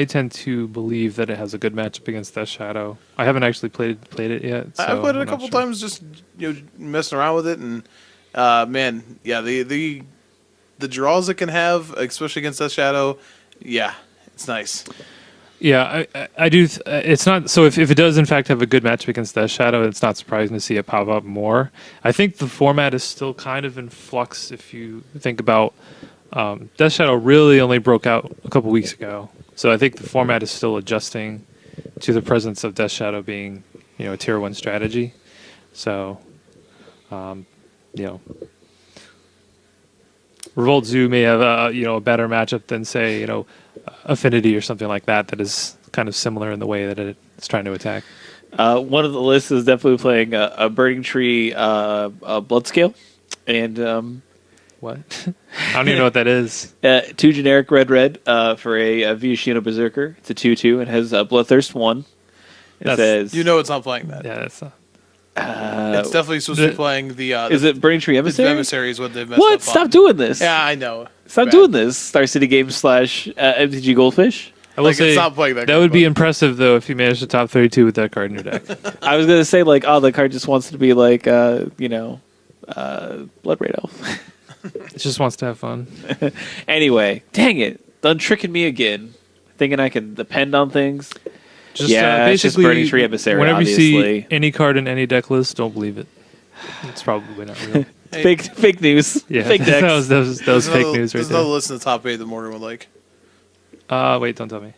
tend to believe that it has a good matchup against Death Shadow. I haven't actually played it yet. So I've played it a I'm not couple sure. times, just messing around with it, and man, yeah, the draws it can have, especially against Death Shadow, yeah, it's nice. Yeah, I do. It's not so. If it does in fact have a good matchup against Death Shadow, it's not surprising to see it pop up more. I think the format is still kind of in flux. If you think about Death Shadow, really only broke out a couple weeks ago, so I think the format is still adjusting to the presence of Death Shadow being, a tier 1 strategy. So, Revolt Zoo may have a better matchup than say Affinity or something like that is kind of similar in the way that it's trying to attack. One of the lists is definitely playing a Burning Tree Bloodscale, and What? I don't even know what that is. 2 generic red for a Viashino Berserker. It's a 2/2 and has Bloodthirst 1. It says, It's not playing that. Yeah, that's It's definitely supposed to be playing the. is it Burning Tree the Emissary? Emissary is what they've messed What? up Stop on. doing this. Yeah, I know. Stop Bad. doing this. Star City Games / MTG Goldfish. I will Like, say it's not playing that that card, would be but- impressive though if you managed to top 32 with that card in your deck. I was going to say, the card just wants to be like, Blood Raid Elf. It just wants to have fun. Anyway, dang it. Done tricking me again. Thinking I can depend on things. Just Yeah, it's just basically, Burning Tree Emissary, whenever you obviously. see any card in any deck list, don't believe it. It's probably not real. Hey, Fake news. Yeah, Fake decks. that was there's fake another- news right There's another there. list in the top 8 that Morgan would like. Wait, don't tell me.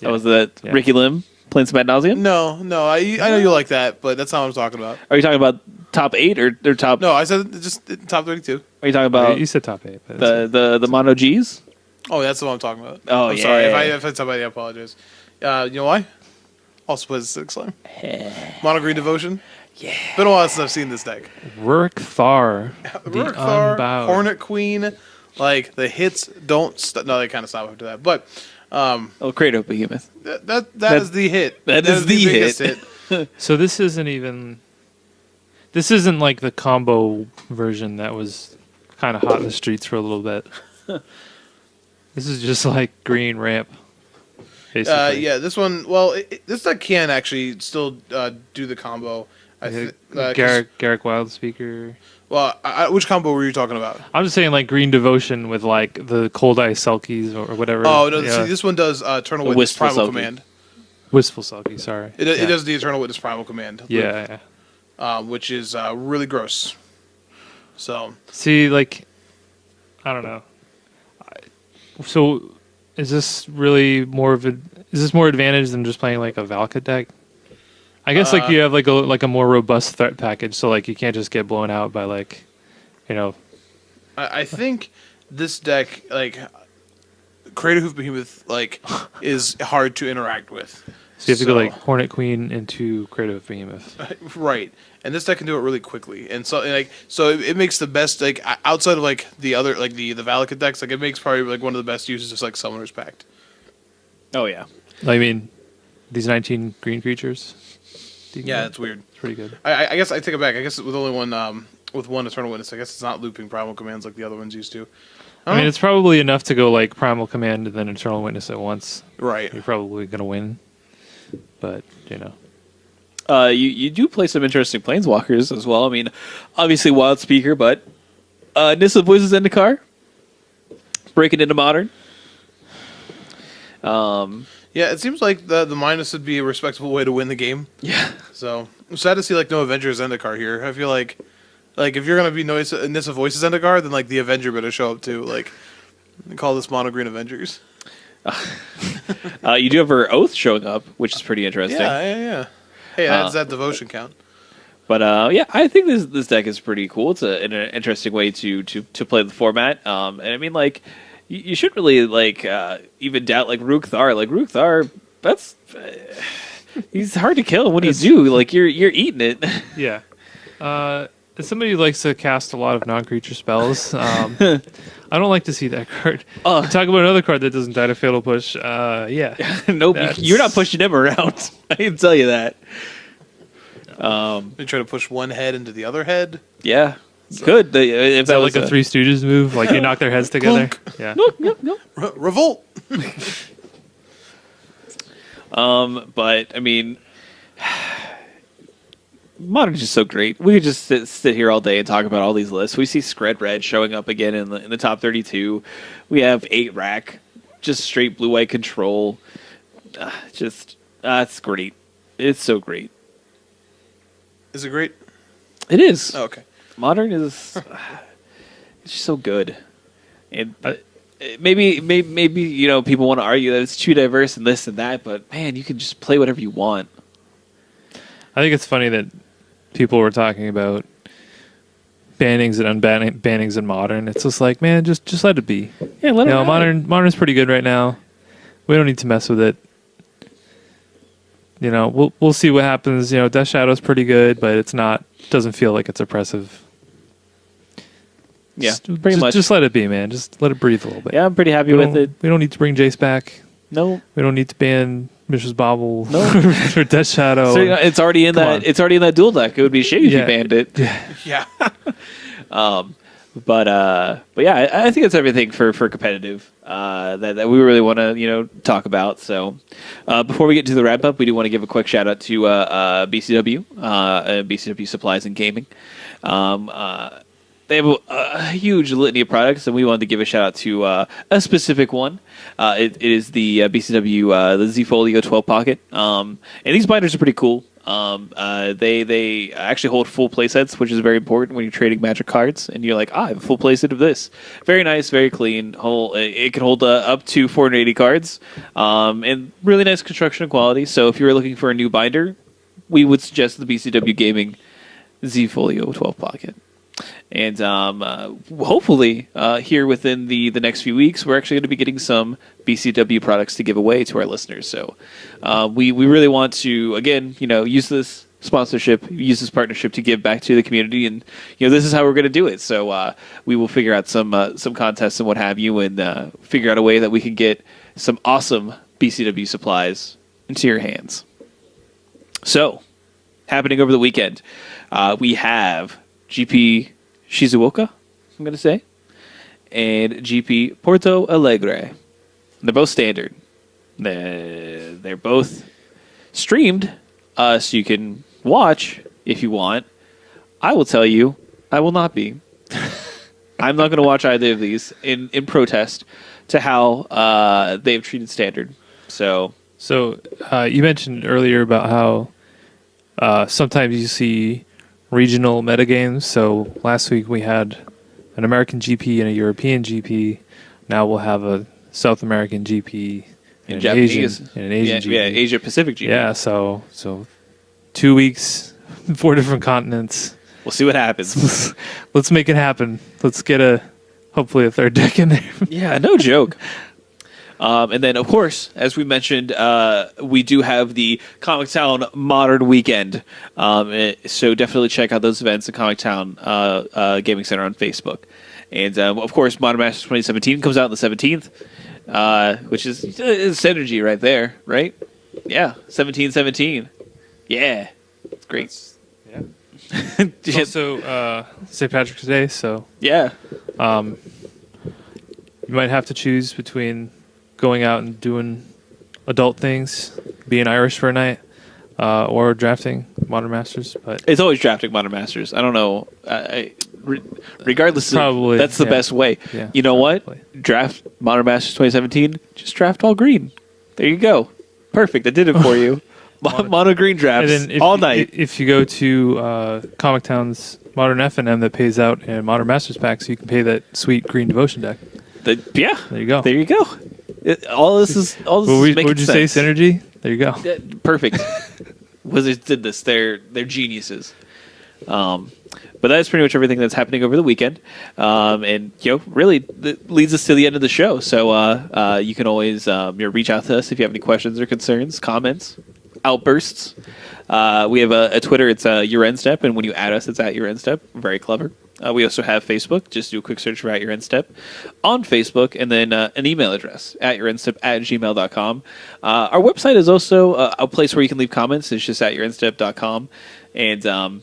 That was that Yeah. Ricky Lim playing some ad nauseum? No, I know you like that, but that's not what I'm talking about. Are you talking about top 8 or top? No, I said just top 32. Are you talking about You said top 8. But that's- the Mono G's? Oh, that's the one I'm talking about. Oh, I'm sorry. yeah. If I talk about it, I apologize. You know why? Also plays 6 slime. Mono Green Devotion. Yeah. Been a while since I've seen this deck. Rurik Thar, the Rurik Thar, Unbowed. Hornet Queen. Like, the hits don't stop. No, they kind of stop after that. But Oh, Kratos Behemoth. that is the hit. That is the biggest hit. So this isn't like the combo version that was kind of hot in the streets for a little bit. This is just like green ramp. Basically. Yeah, this one. Well, this deck can actually still do the combo. Garrick Wild Speaker. Well, which combo were you talking about? I'm just saying like Green Devotion with like the Cold Eye Selkies or whatever. Oh no! Yeah. See, this one does Eternal The Witness Wistful Primal Selkie. Command. Wistful Selkie. Sorry. It does the Eternal Witness Primal Command. Yeah. which is really gross. So See, like, I don't know. So, is this really more of a? Is this more advantage than just playing like a Valka deck? I guess like you have like a more robust threat package, so like you can't just get blown out by like, you know. I think this deck, like Crater Hoof Behemoth, like is hard to interact with. So you have to go like Hornet Queen into Creative Behemoth. Right, and this deck can do it really quickly, and so it makes the best like outside of like the other like the Valakut decks, like it makes probably like one of the best uses of like Summoner's Pact. Oh yeah. I mean, these 19 green creatures. Yeah, it's weird. It's pretty good. I guess I take it back. I guess with only one with one Eternal Witness, I guess it's not looping Primal Commands like the other ones used to. I mean, it's probably enough to go like Primal Command and then Eternal Witness at once. Right. You're probably gonna win, but you know. You do play some interesting Planeswalkers as well. I mean, obviously Wild Speaker, but Nissa Voices Zendikar breaking into Modern. Yeah, it seems like the minus would be a respectable way to win the game. Yeah. So I'm sad to see like no Avenger Zendikar here. I feel like if you're gonna be Nissa Voices Zendikar, then like the Avenger better show up too. Like call this Mono Green Avengers. You do have her Oath showing up, which is pretty interesting. Yeah. Hey, that's that devotion count. But yeah, I think this deck is pretty cool. It's an interesting way to play the format. And I mean, like, you shouldn't really like even doubt like Rook Thar. Like Rook Thar, that's he's hard to kill when you do. Like you're eating it. Yeah. As somebody who likes to cast a lot of non-creature spells, I don't like to see that card. Talk about another card that doesn't die to Fatal Push. Yeah. Nope, you're not pushing him around. I can tell you that. They try to push one head into the other head. Yeah. Good. If that was like a Three Stooges move, like you knock their heads together. Yeah. No. Revolt. But I mean, Modern's just so great. We could just sit here all day and talk about all these lists. We see Scred Red showing up again in the top 32. We have 8 rack, just straight blue-white control. It's great. It's so great. Is it great? It is. Oh, okay. Modern is it's just so good. And maybe you know people want to argue that it's too diverse and this and that, but man, you can just play whatever you want. I think it's funny that people were talking about bannings and unbannings in Modern. It's just like, man, just let it be. Yeah, let it ride. Modern's pretty good right now. We don't need to mess with it. You know, we'll see what happens. You know, Death Shadow's pretty good, but it's not. Doesn't feel like it's oppressive. Yeah, pretty much. Just let it be, man. Just let it breathe a little bit. Yeah, I'm pretty happy with it. We don't need to bring Jace back. No, we don't need to ban Mrs. Bobble. No, or Death Shadow. So, it's already in that. It's already in that dual deck. It would be a shame if you banned it. Yeah. But yeah, I think it's everything for competitive that we really want to talk about. So before we get to the wrap up, we do want to give a quick shout out to BCW, BCW Supplies and Gaming. They have a huge litany of products, and we wanted to give a shout out to a specific one. It is the BCW the Z-Folio 12 Pocket, and these binders are pretty cool. They actually hold full playsets, which is very important when you're trading Magic cards, and you're like, I have a full playset of this. Very nice, very clean. It can hold up to 480 cards, and really nice construction and quality. So if you're looking for a new binder, we would suggest the BCW Gaming Z-Folio 12 Pocket. And hopefully here within the next few weeks, we're actually going to be getting some BCW products to give away to our listeners. So we really want to, again, use this sponsorship, use this partnership to give back to the community. And, this is how we're going to do it. So we will figure out some contests and what have you, and figure out a way that we can get some awesome BCW supplies into your hands. So happening over the weekend, we have GP Shizuoka, I'm going to say, and GP Porto Alegre. They're both standard. They're both streamed, so you can watch if you want. I will tell you, I will not be. I'm not going to watch either of these in protest to how they've treated standard. So you mentioned earlier about how sometimes you see regional metagames. So last week we had an American GP and a European GP. Now we'll have a South American GP and an Asian GP. Yeah, Asia Pacific GP. Yeah, so 2 weeks, 4 different continents. We'll see what happens. Let's make it happen. Let's get hopefully a third deck in there. Yeah, no joke. And then, of course, as we mentioned, we do have the Comic Town Modern Weekend. So definitely check out those events at Comic Town Gaming Center on Facebook. And, of course, Modern Masters 2017 comes out on the 17th, which is synergy right there, right? Yeah, 17/17. Yeah, it's great. Yeah. It's also St. Patrick's Day, so yeah. You might have to choose between going out and doing adult things, being Irish for a night, or drafting Modern Masters. But It's always drafting Modern Masters. I don't know. Regardless, Probably, that's the yeah. best way. Yeah, You know what? probably. Draft Modern Masters 2017. Just draft all green. There you go. Perfect. I did it for you. Mono green drafts and then all night. if you go to Comic Town's Modern F&M that pays out in Modern Masters packs, you can pay that sweet Green Devotion deck. Yeah. There you go. There you go. All this is making Would you say sense. synergy? There you go. Yeah, perfect. Wizards did this. They're geniuses. But that's pretty much everything that's happening over the weekend. And really that leads us to the end of the show. So you can always reach out to us if you have any questions or concerns, comments, outbursts. We have a Twitter. It's Your End Step, and when you add us, it's at Your End Step. Very clever. We also have Facebook. Just do a quick search for At Your End Step on Facebook, and then an email address, atyourendstep@gmail.com. Our website is also a place where you can leave comments. It's just atyourendstep.com. And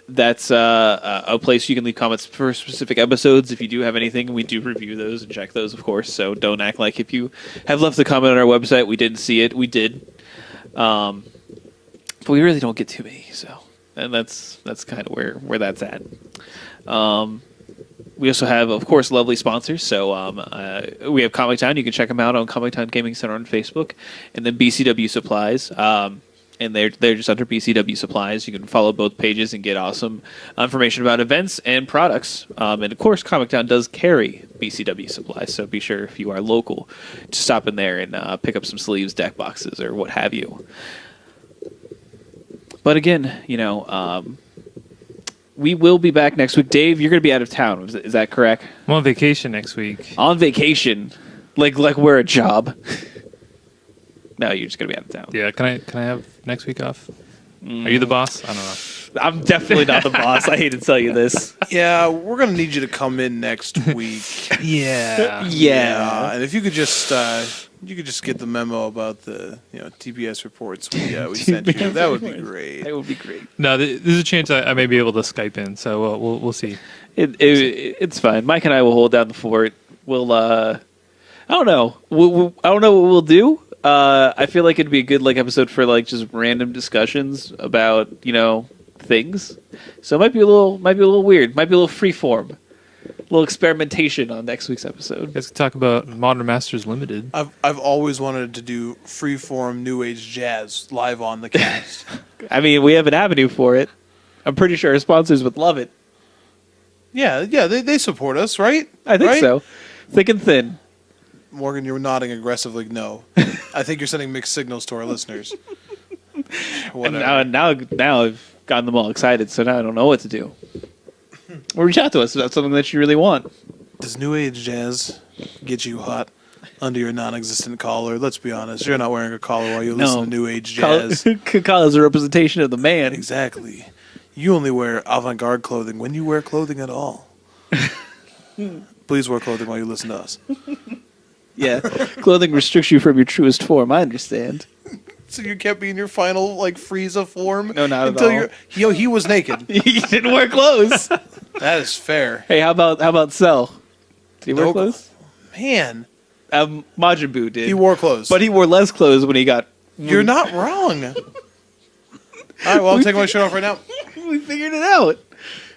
that's a place you can leave comments for specific episodes. If you do have anything, we do review those and check those, of course. So don't act like if you have left a comment on our website, we didn't see it. We did. But we really don't get too many, and that's kind of where that's at. We also have, of course, lovely sponsors. So we have Comic Town. You can check them out on Comic Town Gaming Center on Facebook, and then BCW Supplies. And they're just under BCW Supplies. You can follow both pages and get awesome information about events and products. And of course, Comic Town does carry BCW Supplies, so be sure if you are local to stop in there and pick up some sleeves, deck boxes, or what have you. But again, we will be back next week. Dave, you're going to be out of town. Is that correct? I'm on vacation next week. On vacation, like we're a job. No, you're just going to be out of town. Yeah, can I have next week off? Are you the boss? I don't know. I'm definitely not the boss. I hate to tell you this. Yeah, we're gonna need you to come in next week. Yeah. And if you could just get the memo about the TPS reports we sent you, that would be great. That would be great. No, there's a chance I may be able to Skype in, so we'll see. It's fine. Mike and I will hold down the fort. We'll I don't know. I don't know what we'll do. I feel like it'd be a good episode for just random discussions about things. So it might be a little weird. Might be a little freeform, a little experimentation on next week's episode. You guys can talk about Modern Masters Limited. I've always wanted to do freeform New Age jazz live on the cast. I mean, we have an avenue for it. I'm pretty sure our sponsors would love it. Yeah, they support us, right? I think Right? so. Thick and thin. Morgan, you're nodding aggressively. No, I think you're sending mixed signals to our listeners. Whatever. And now I've gotten them all excited, so now I don't know what to do. Or reach out to us about something that you really want. Does New Age jazz get you hot under your non-existent collar? Let's be honest. You're not wearing a collar while you listen to New Age jazz. Collar is a representation of the man. Exactly. You only wear avant-garde clothing when you wear clothing at all. Please wear clothing while you listen to us. Yeah, clothing restricts you from your truest form. I understand. So you can't be in your final Frieza form. No, not until at you're. He was naked. He didn't wear clothes. That is fair. Hey, how about Cell? Did he wear No- clothes? Man, Majin Buu did. he wore clothes. but he wore less clothes when he got. You're not wrong. All right, well, I'm taking my shirt off right now. We figured it out.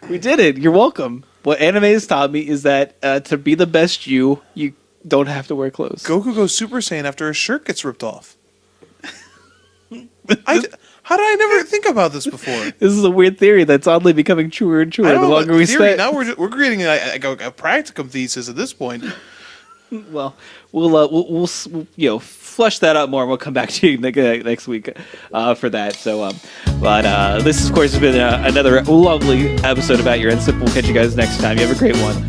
We did it. You're welcome. What anime has taught me is that to be the best you don't have to wear clothes. Goku goes Super Saiyan after his shirt gets ripped off. How did I never think about this before? This is a weird theory that's oddly becoming truer and truer I the don't know longer about we theory. spend. Now we're creating a practicum thesis at this point. Well, we'll flush that out more, and we'll come back to you next week for that. So, but this, of course, has been another lovely episode about your Simple. We'll catch you guys next time. You have a great one.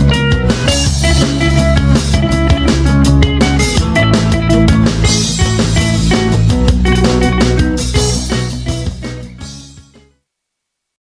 Bye.